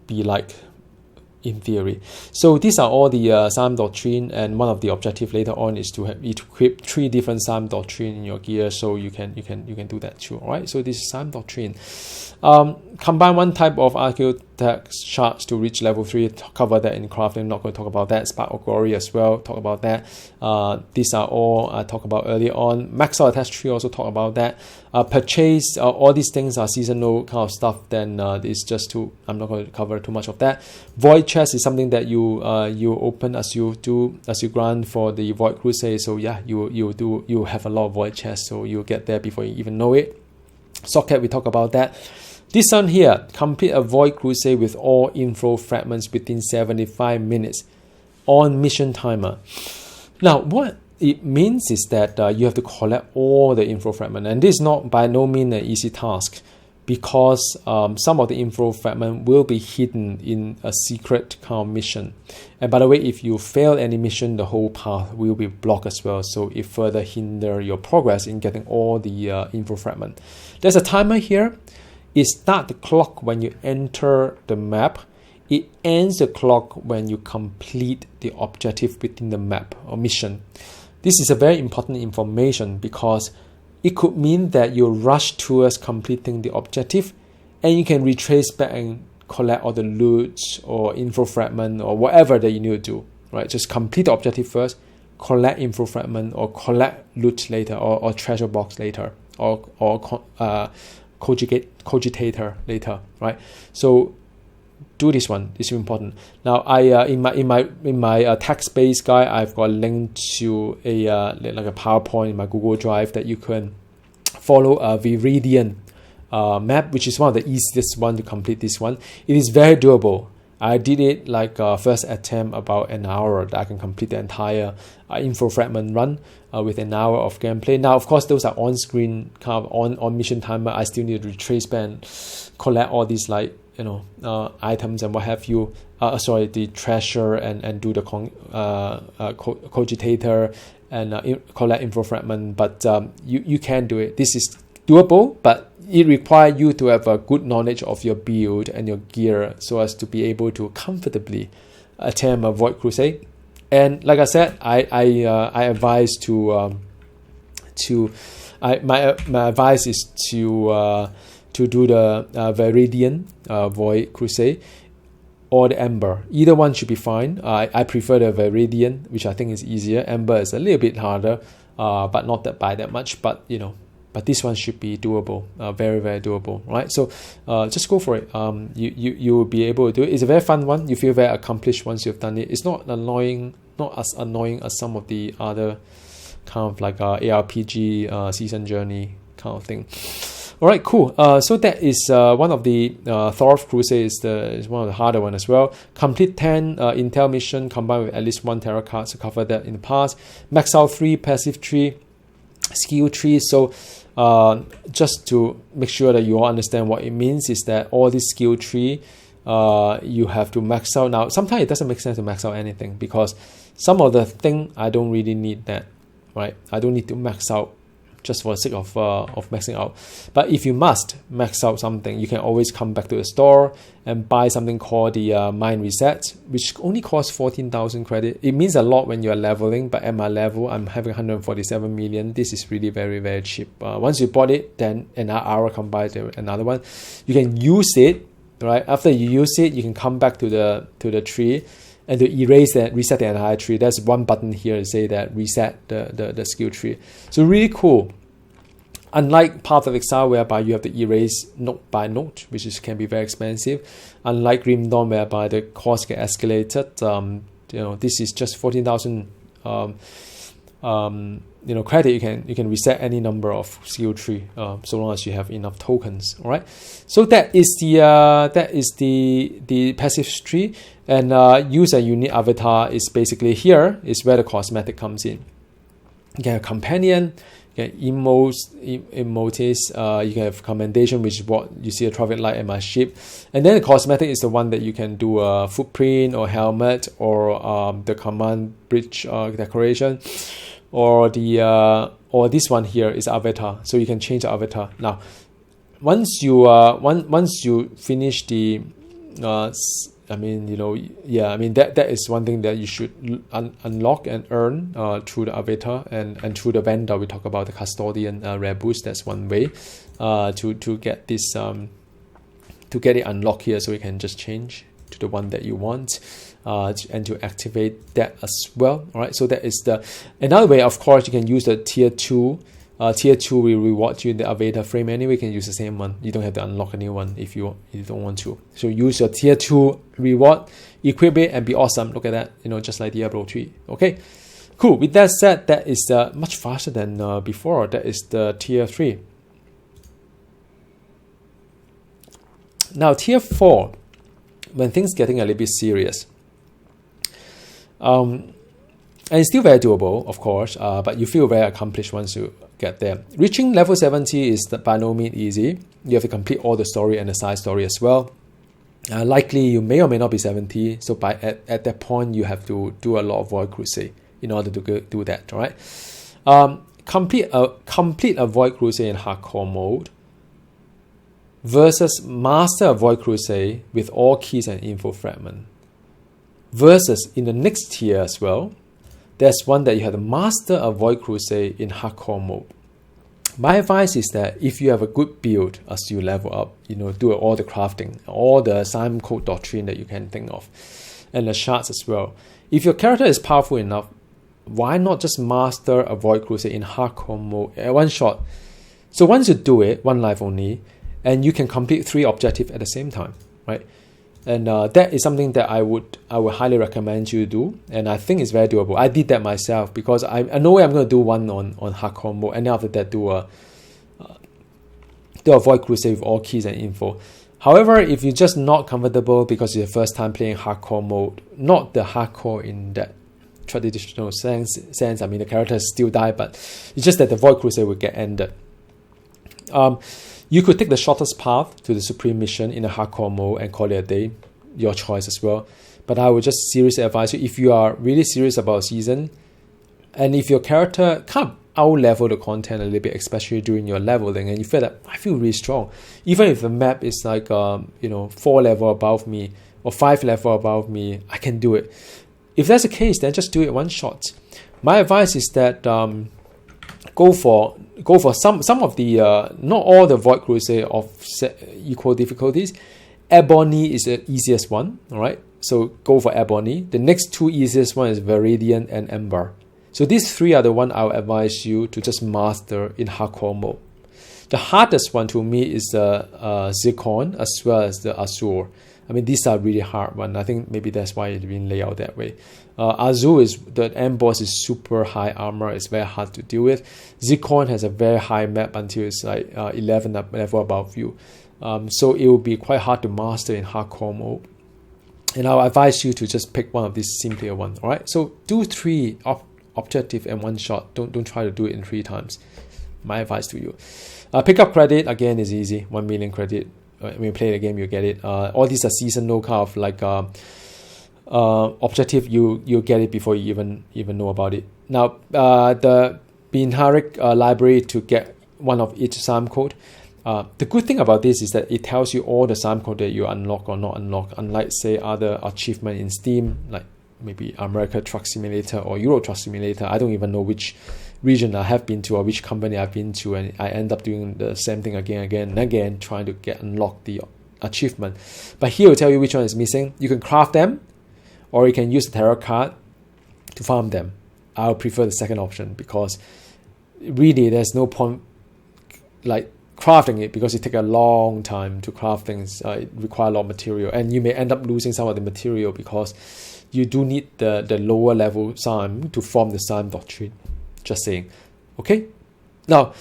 be like in theory. So these are all the SAM doctrine, and one of the objective later on is to equip 3 different SAM doctrine in your gear, so you can do that too. All right, so this is SAM doctrine. Combine one type of architect charts to reach level 3. Cover that in crafting. I'm not going to talk about that. Spark of Glory as well, talk about that. These are all I talked about earlier on. Max out attach tree, also talk about that. Purchase, all these things are seasonal kind of stuff. Then it's just I'm not going to cover too much of that. Void chest is something that you open as you grind for the Void Crusade. So yeah, you have a lot of void chests, so you'll get there before you even know it. Socket, we talk about that. This one here, complete a Void Crusade with all info fragments within 75 minutes on mission timer. Now, what it means is that you have to collect all the info fragment, and this is not by no means an easy task, because some of the info fragment will be hidden in a secret kind of mission. And by the way, if you fail any mission, the whole path will be blocked as well, so it further hinder your progress in getting all the info fragment. There's a timer here. It starts the clock when you enter the map. It ends the clock when you complete the objective within the map or mission. This is a very important information, because it could mean that you rush towards completing the objective, and you can retrace back and collect all the loot or info fragment or whatever that you need to do. Right? Just complete the objective first, collect info fragment or collect loot later, or treasure box later, or cogitator later. Right? So do this one. This is important. Now, I in my text-based guide, I've got a link to like a PowerPoint in my Google Drive that you can follow a Viridian map, which is one of the easiest one to complete. This one, it is very doable. I did it like first attempt about an hour. That I can complete the entire info fragment run with an hour of gameplay. Now, of course, those are on-screen kind of on mission timer. I still need to retrace back and collect all these like items and what have you. The treasure and do the cogitator and collect info fragment. But you can do it. This is doable, but it requires you to have a good knowledge of your build and your gear, so as to be able to comfortably attempt a Void Crusade. And like I said, I advise my advice is to do the Viridian Void Crusade or the Ember. Either one should be fine. I prefer the Viridian, which I think is easier. Ember is a little bit harder, but not by that much. But but this one should be doable, very, very doable, right? So just go for it. You will be able to do it. It's a very fun one. You feel very accomplished once you've done it. It's not as annoying as some of the other kind of like ARPG season journey kind of thing. All right, cool. So that is one of the Thor's Crusade is one of the harder one as well. Complete 10 intel mission combined with at least 1 tarot card. So covered that in the past. Max out 3 passive tree, skill tree. So just to make sure that you all understand what it means, is that all this skill tree you have to max out. Now, sometimes it doesn't make sense to max out anything, because some of the thing I don't really need that, right? I don't need to max out just for the sake of maxing out. But if you must max out something, you can always come back to the store and buy something called the Mind Reset, which only costs 14,000 credit. It means a lot when you're leveling, but at my level, I'm having 147 million. This is really very, very cheap. Once you bought it, then another hour come by to another one. You can use it, right? After you use it, you can come back to the tree and to reset the entire tree. There's one button here to say that reset the skill tree. So really cool. Unlike Path of Exile, whereby you have to erase note by note, which can be very expensive. Unlike Grim Dawn, whereby the cost get escalated. This is just 14,000 credit. You can reset any number of skill tree, so long as you have enough tokens. All right. So that is the passive tree. And use a unique avatar is basically here is where the cosmetic comes in. You can have companion, you can emotes, you can have commendation, which is what you see a traffic light in my ship. And then the cosmetic is the one that you can do a footprint or helmet, or the command bridge decoration, or this one here is avatar. So you can change the avatar. Now, once you finish the I mean, yeah, I mean that is one thing that you should unlock and earn through the avatar and through the vendor. We talk about the custodian rare boost. That's one way to get this to get it unlocked here, so you can just change to the one that you want and to activate that as well. All right, so that is another way. Of course, you can use the tier 2. Tier 2 will reward you in the avatar frame anyway. You can use the same one. You don't have to unlock a new one if you don't want to. So use your tier 2 reward, equip it, and be awesome. Look at that, just like Diablo 3. Okay, cool. With that said, that is much faster than before. That is the tier 3. Now tier 4, when things getting a little bit serious. And it's still very doable, of course, but you feel very accomplished once you get there. Reaching level 70 is by no means easy. You have to complete all the story and the side story as well. Likely you may or may not be 70, so at that point you have to do a lot of Void Crusade in order to do that. All right, complete a Void Crusade in hardcore mode versus master a Void Crusade with all keys and info fragment. Versus in the next tier as well, there's one that you have to master a Void Crusade in hardcore mode. My advice is that if you have a good build as you level up, do all the crafting, all the Simon Code doctrine that you can think of, and the shards as well. If your character is powerful enough, why not just master a Void Crusade in hardcore mode at one shot? So once you do it, one life only, and you can complete 3 objectives at the same time, right? And that is something that I would highly recommend you do, and I think it's very doable. I did that myself because I know I'm going to do one on hardcore mode, and then after that do a Void Crusade with all keys and info. However, if you're just not comfortable because it's your first time playing hardcore mode, not the hardcore in that traditional sense, I mean the characters still die, but it's just that the Void Crusade will get ended. You could take the shortest path to the Supreme Mission in a hardcore mode and call it a day. Your choice as well. But I would just seriously advise you, if you are really serious about season, and if your character can't out-level the content a little bit, especially during your leveling, and you feel that I feel really strong, even if the map is like 4 level above me or 5 level above me, I can do it. If that's the case, then just do it one shot. My advice is that go for some of the not all the Void Crusade of equal difficulties. Ebony is the easiest one, all right? So go for Ebony. The next 2 easiest one is Viridian and Ember. So these 3 are the one I'll advise you to just master in hardcore mode. The hardest one to me is the Zircon as well as the Azure. I mean, these are really hard one. I think maybe that's why it's been laid out that way. Azure is the end boss is super high armor. It's very hard to deal with. Zircon has a very high map until it's like 11 level above you. So it will be quite hard to master in hardcore mode. And I'll advise you to just pick one of these simpler ones. All right. So do 3 objective in one shot. Don't try to do it in 3 times. My advice to you. Pick up credit again is easy. 1 million credit. When you play the game, you get it. All these are seasonal kind of like objective. You get it before you even know about it. Now the Binharik library to get one of each Psalm code. The good thing about this is that it tells you all the Psalm code that you unlock or not unlock. Unlike say other achievement in Steam, like maybe America Truck Simulator or Euro Truck Simulator. I don't even know which region I have been to or which company I've been to, and I end up doing the same thing again and again, trying to unlock the achievement. But here will tell you which one is missing. You can craft them, or you can use the tarot card to farm them. I'll prefer the second option because really there's no point like crafting it because it takes a long time to craft things. It requires a lot of material, and you may end up losing some of the material because you do need the lower level Psalm to form the Psalm doctrine. Just saying. Okay. Now,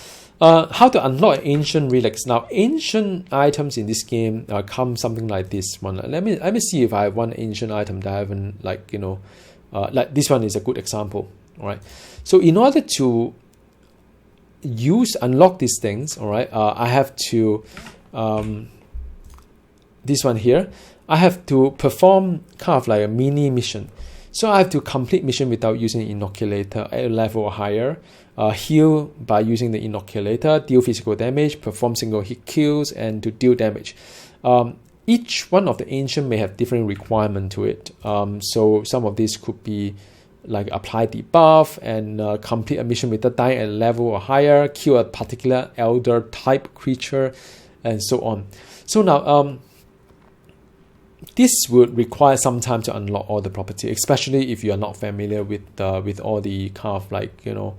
how to unlock ancient relics. Now, ancient items in this game come something like this one. Let me see if I have one ancient item that I haven't like this one is a good example. All right. So in order to unlock these things, all right, I have to this one here. I have to perform kind of like a mini mission. So I have to complete mission without using inoculator at a level or higher, heal by using the inoculator, deal physical damage, perform single hit kills, and to deal damage. each one of the ancient may have different requirement to it. So some of these could be like apply debuff and complete a mission with a die at level or higher, kill a particular elder type creature, and so on. So now this would require some time to unlock all the property, especially if you are not familiar with all the kind of like, you know,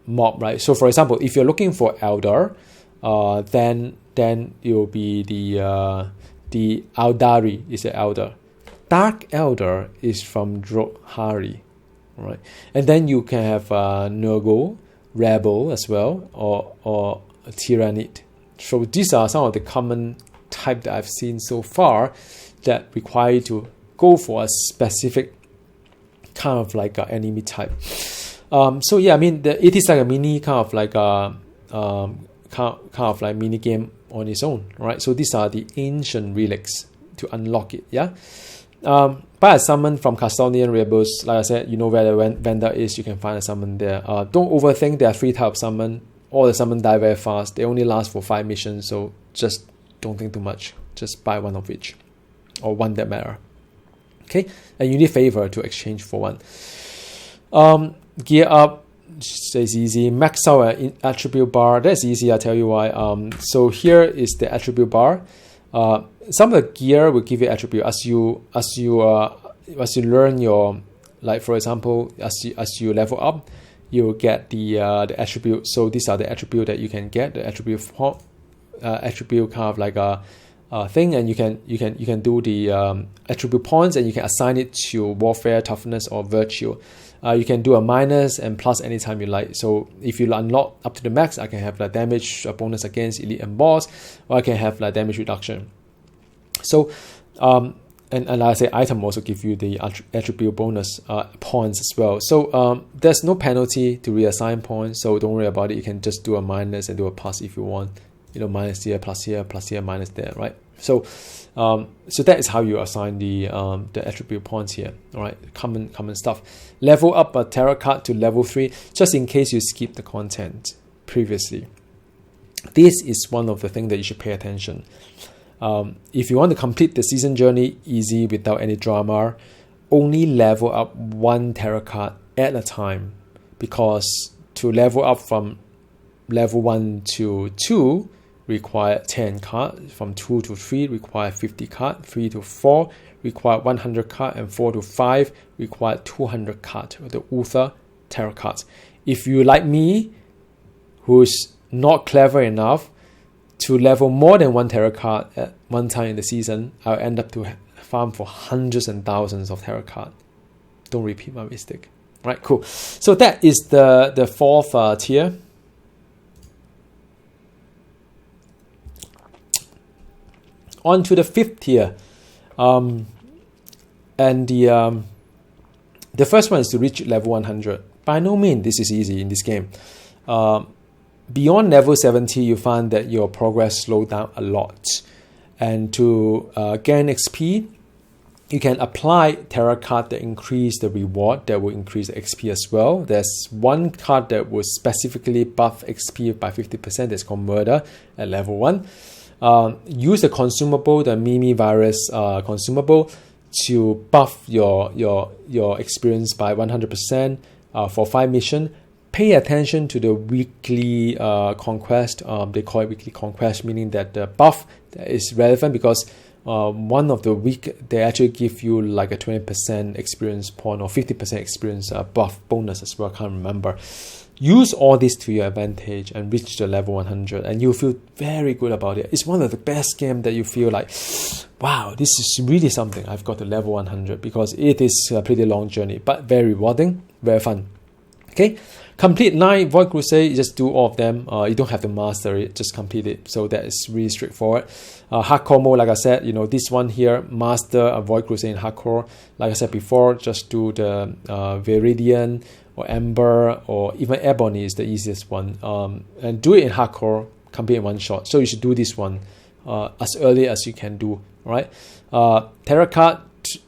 mob, right? So for example, if you're looking for elder, then it will be the Aldari is the elder. Dark Elder is from Droghari, right? And then you can have Nurgle, Rebel as well, or Tyrannid. So these are some of the common type that I've seen so far that require you to go for a specific kind of like enemy type. So yeah, I mean, it is like a mini kind of like a mini game on its own, right? So these are the ancient relics to unlock it, yeah. Buy a summon from Custodian Rebels. Like I said, you know where the vendor is, you can find a summon there. Don't overthink, there are 3 types of summon. All the summon die very fast. They only last for 5 missions, so just don't think too much. Just buy one of each, or one that matter. Okay, and you need favor to exchange for one. Gear up, it's easy. Max out an attribute bar. That's easy, I'll tell you why. So here is the attribute bar. Some of the gear will give you attribute as you learn your, like for example, as you level up, you will get the attribute. So these are the attribute that you can get, the attribute kind of like a thing, and you can do the attribute points, and you can assign it to warfare, toughness, or virtue. You can do a minus and plus anytime you like. So if you unlock up to the max, I can have like damage bonus against elite and boss, or I can have like damage reduction. So and like I say, item also give you the attribute bonus points as well. So there's no penalty to reassign points, so don't worry about it. You can just do a minus and do a plus if you want. You know, minus here, plus here, minus there, right? So so that is how you assign the attribute points here. All right, common stuff. Level up a tarot card to level 3, just in case you skip the content previously. This is one of the things that you should pay attention. If you want to complete the season journey easy without any drama, only level up 1 tarot card at a time, because to level up from level 1 to 2 require 10 cards, from 2 to 3 require 50 cards, 3 to 4 require 100 cards, and 4 to 5 require 200 cards, the Uther tarot cards. If you like me, who's not clever enough to level more than 1 tarot card at one time in the season, I'll end up to farm for hundreds and thousands of tarot cards. Don't repeat my mistake. Right, cool. So that is the 4th tier. On to the 5th tier. And the first one is to reach level 100. By no means this is easy in this game. Beyond level 70, you find that your progress slows down a lot. And to gain XP, you can apply tarot card that increase the reward, that will increase the XP as well. There's one card that will specifically buff XP by 50%, that's called Murder at level 1. Use the consumable, the Mimi Virus consumable, to buff your experience by 100% for 5 missions. Pay attention to the weekly conquest. They call it weekly conquest, meaning that the buff is relevant because one of the week they actually give you like a 20% experience point or 50% experience buff bonus as well. I can't remember. Use all this to your advantage and reach the level 100, and you'll feel very good about it. It's one of the best games that you feel like, wow, this is really something. I've got to level 100, because it is a pretty long journey, but very rewarding, very fun. Okay, complete 9 Void Crusade. You just do all of them. You don't have to master it, just complete it. So that is really straightforward. Hardcore mode, like I said, this one here, master a Void Crusade in hardcore. Like I said before, just do the Viridian or Ember or even Ebony is the easiest one. And do it in hardcore, complete in one shot. So you should do this one as early as you can do. Right? Tarot card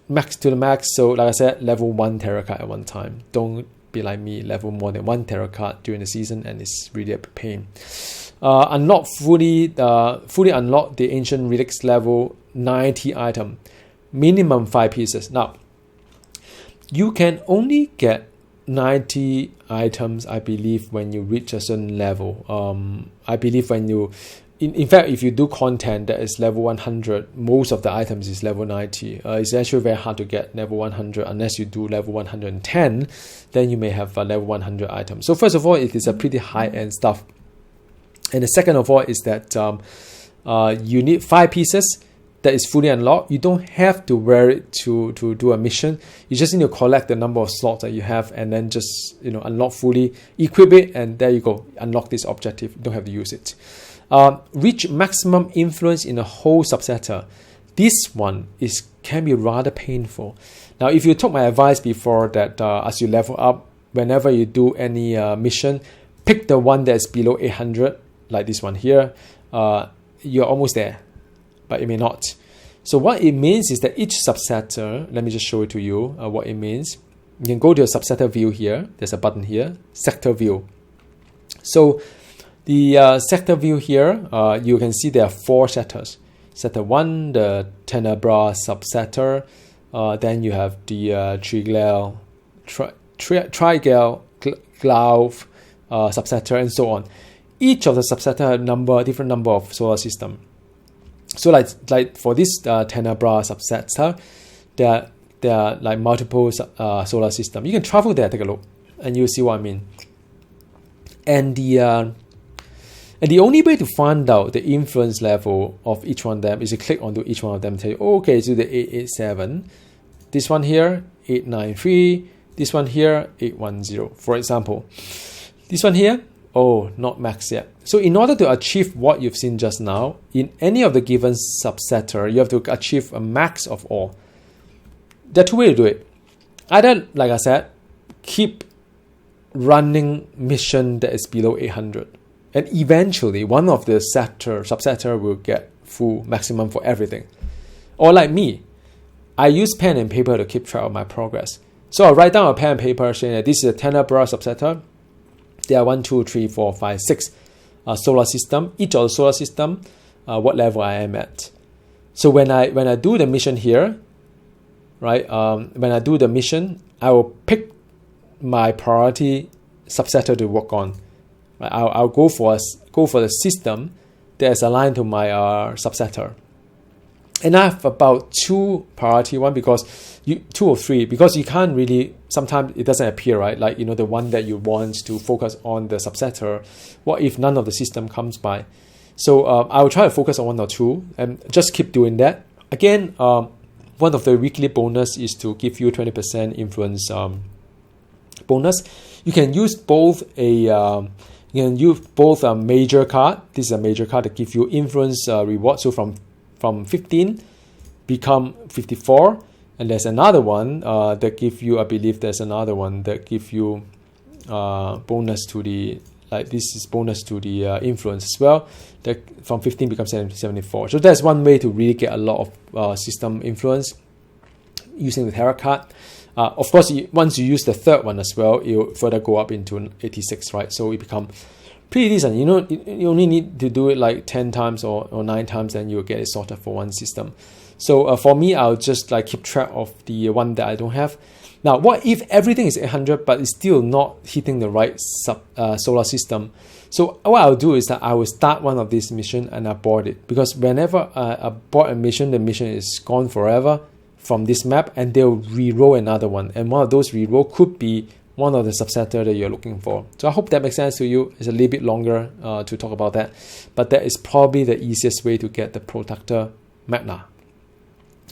max to the max. So like I said, level 1 tarot card at one time. Don't be like me, level more than 1 tarot card during the season, and it's really a pain. Unlock fully unlock the Ancient Relics level 90 item, minimum 5 pieces. Now, you can only get 90 items, I believe, when you reach a certain level. I believe when you, in fact, if you do content that is level 100, most of the items is level 90. It's actually very hard to get level 100 unless you do level 110, then you may have a level 100 item. So first of all, it is a pretty high-end stuff. And the second of all is that you need 5 pieces that is fully unlocked. You don't have to wear it to do a mission. You just need to collect the number of slots that you have and then just unlock fully, equip it, and there you go. Unlock this objective. You don't have to use it. Reach maximum influence in a whole subsector. This one can be rather painful. Now, if you took my advice before that, as you level up, whenever you do any mission, pick the one that's below 800, like this one here. You're almost there, but it may not. So what it means is that each subsector, let me just show it to you, what it means. You can go to your subsector view here. There's a button here, sector view. So the sector view here, you can see there are 4 sectors. Sector 1, the Tenebra subsector. Then you have the Triglav subsector, and so on. Each of the subsector have different number of solar system. So like for this Tenebra subsector, there are like multiple solar system. You can travel there, take a look, and you'll see what I mean. And the only way to find out the influence level of each one of them is to click onto each one of them and tell you, okay, so the 887, this one here, 893, this one here, 810, for example. This one here, oh, not max yet. So in order to achieve what you've seen just now, in any of the given subsector, you have to achieve a max of all. There are 2 ways to do it. Either, like I said, keep running mission that is below 800. And eventually, one of the subsector will get full maximum for everything. Or like me, I use pen and paper to keep track of my progress. So I'll write down a pen and paper saying that this is a Tenebra subsector. There are 1, 2, 3, 4, 5, 6 solar system. Each of the solar system, what level I am at. So when I do the mission here, right? When I do the mission, I will pick my priority subsector to work on. I'll go for the system that is aligned to my subsector. And I have about 2 priority one, because 2 or 3, because you can't really, sometimes it doesn't appear, right? Like, the one that you want to focus on the subsector. What if none of the system comes by? So I will try to focus on 1 or 2 and just keep doing that. Again, one of the weekly bonus is to give you 20% influence bonus. You can use both a major card. This is a major card that gives you influence reward. So from 15 become 54, and there's another one that give you, I believe there's another one that give you bonus to the, like this is bonus to the influence as well, that from 15 becomes 74. So that's one way to really get a lot of system influence using the tarot card. Of course, once you use the third one as well, it'll further go up into 86, right? So it become pretty decent. You only need to do it like 10 times or 9 times, and you'll get it sorted for one system. So for me, I'll just like keep track of the one that I don't have. Now, what if everything is 800 but it's still not hitting the right solar system? So what I'll do is that I will start one of these missions and abort it, because whenever I abort a mission, the mission is gone forever from this map, and they'll re-roll another one, and one of those re-roll could be one of the subsector that you're looking for. So I hope that makes sense to you. It's a little bit longer to talk about that, but that is probably the easiest way to get the Protector Magna.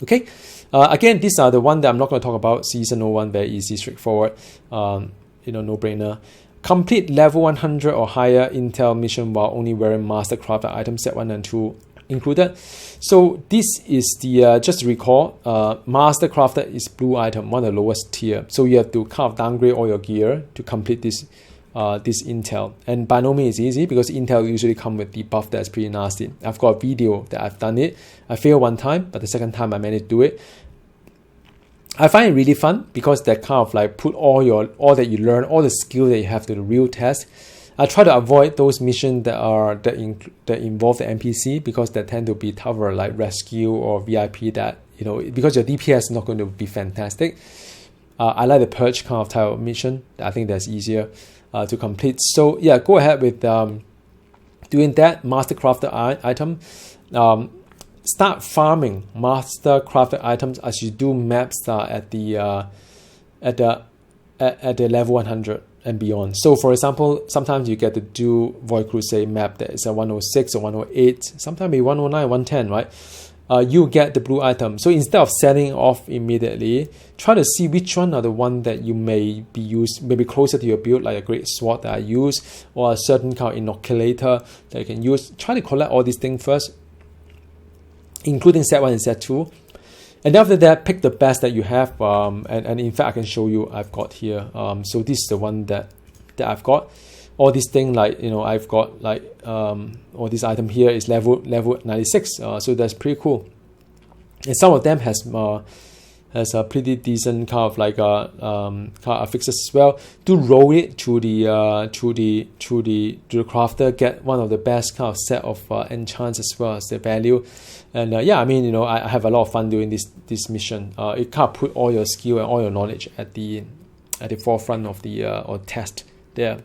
Okay, again, these are the one that I'm not going to talk about. Seasonal one, very easy, straightforward, no-brainer. Complete level 100 or higher intel mission while only wearing master crafted items, set 1 and 2 included. So this is the, just to recall, master crafted is blue item, one of the lowest tier. So you have to kind of downgrade all your gear to complete this intel. And by no means easy, because intel usually come with the buff that's pretty nasty. I've got a video that I've done it. I failed one time, but the second time I managed to do it. I find it really fun because that kind of like put all that you learn, all the skill that you have to the real test. I try to avoid those missions that involve the NPC because they tend to be tougher, like rescue or VIP. That, you know, because your DPS is not going to be fantastic. I like the purge kind of type of mission. I think that's easier to complete. So yeah, go ahead with doing that. Master crafted item. Start farming master crafted items as you do maps at the level 100 and beyond. So for example, sometimes you get to do Void Crusade map that is a 106 or 108, sometimes maybe 109, 110, right? You get the blue item. So instead of selling off immediately, try to see which one are the one that you may be used, maybe closer to your build, like a great sword that I use, or a certain kind of inoculator that you can use. Try to collect all these things first, including set 1 and set 2. And after that, pick the best that you have. And in fact, I can show you I've got here. So this is the one that I've got. All this thing, like, you know, I've got like all this item here is level 96. So that's pretty cool. And some of them has a pretty decent kind of like kind of affixes as well. Do roll it to the crafter. Get one of the best kind of set of enchants as well as the value. And yeah, I mean, you know, I have a lot of fun doing this mission. It kind of put all your skill and all your knowledge at the forefront of the or test there.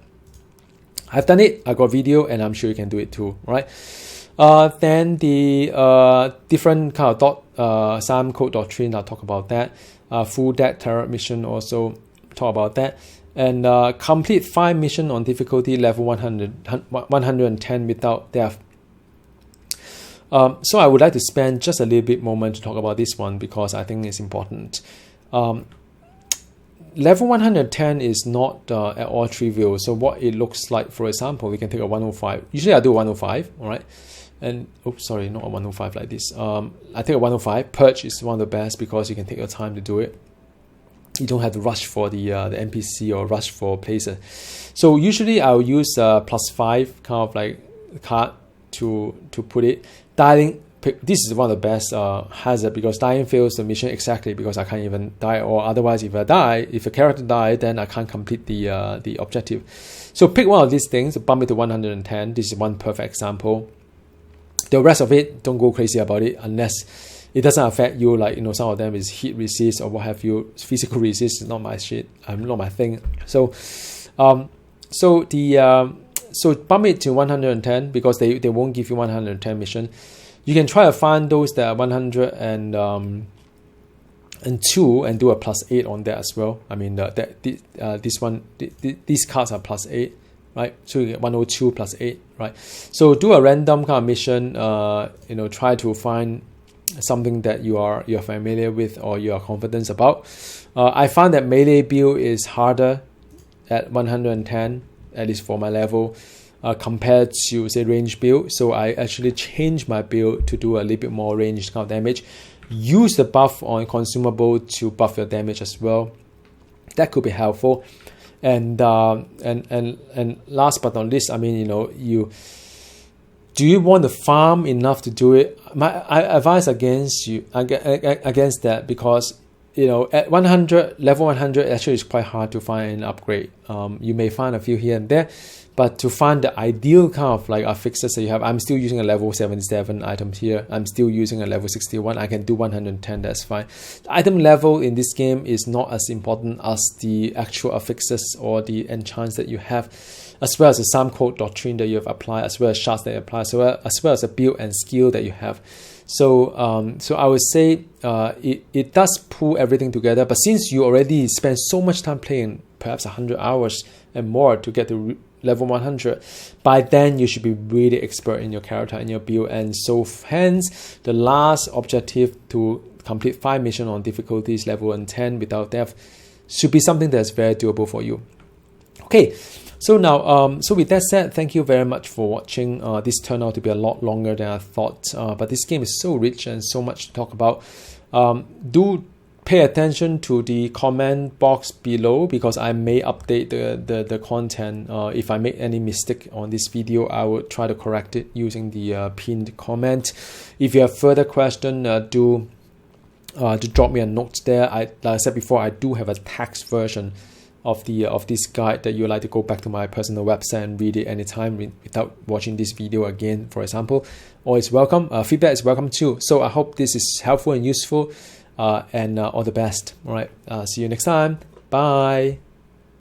I've done it. I got video, and I'm sure you can do it too, right? Then the different kind of SAM code doctrine. I'll talk about that. Full deck terror mission also talk about that. And complete 5 mission on difficulty level 110 without death. So I would like to spend just a little bit moment to talk about this one because I think it's important. Level 110 is not at all trivial. So what it looks like, for example, we can take a 105. Usually I do 105, all right? And, oops, sorry, not a 105 like this. I take a 105. Purge is one of the best because you can take your time to do it. You don't have to rush for the NPC or rush for places. So usually I'll use +5 kind of like card to put it. Dying, this is one of the best hazard because dying fails the mission exactly because I can't even die, or otherwise if a character dies, then I can't complete the objective. So pick one of these things, bump it to 110. This is one perfect example. The rest of it, don't go crazy about it unless it doesn't affect you. Like, you know, some of them is heat resist or what have you. Physical resist is not my shit. Not my thing. So so bump it to 110 because they won't give you 110 mission. You can try to find those that are 102 and do a +8 on that as well. I mean, these cards are +8, right? So you get 102 +8, right? So do a random kind of mission. You know, try to find something that you're familiar with or you are confident about. I found that melee build is harder at 110, at least for my level, compared to, say, range build. So I actually changed my build to do a little bit more range kind of damage. Use the buff on consumable to buff your damage as well. That could be helpful. And last but not least, I mean, you know, do you want to farm enough to do it? I advise against that because, you know, at level 100 actually is quite hard to find an upgrade. You may find a few here and there, but to find the ideal kind of like affixes that you have, I'm still using a level 77 item here. I'm still using a level 61. I can do 110, that's fine. The item level in this game is not as important as the actual affixes or the enchants that you have, as well as the SAM code doctrine that you have applied, as well as shards that you apply, as well as the build and skill that you have. So so I would say it does pull everything together. But since you already spent so much time playing, perhaps 100 hours and more to get to level 100, by then you should be really expert in your character and your build. And so hence the last objective to complete 5 missions on difficulties level 10 without death should be something that's very doable for you. Okay. So now, so with that said, thank you very much for watching. This turned out to be a lot longer than I thought, but this game is so rich and so much to talk about. Do pay attention to the comment box below because I may update the content. If I make any mistake on this video, I will try to correct it using the pinned comment. If you have further question, do to drop me a note there. Like I said before, I do have a text version of this guide that you like to go back to my personal website and read it anytime without watching this video again, for example. Always welcome. Feedback is welcome too. So I hope this is helpful and useful, and all the best. All right. See you next time. Bye.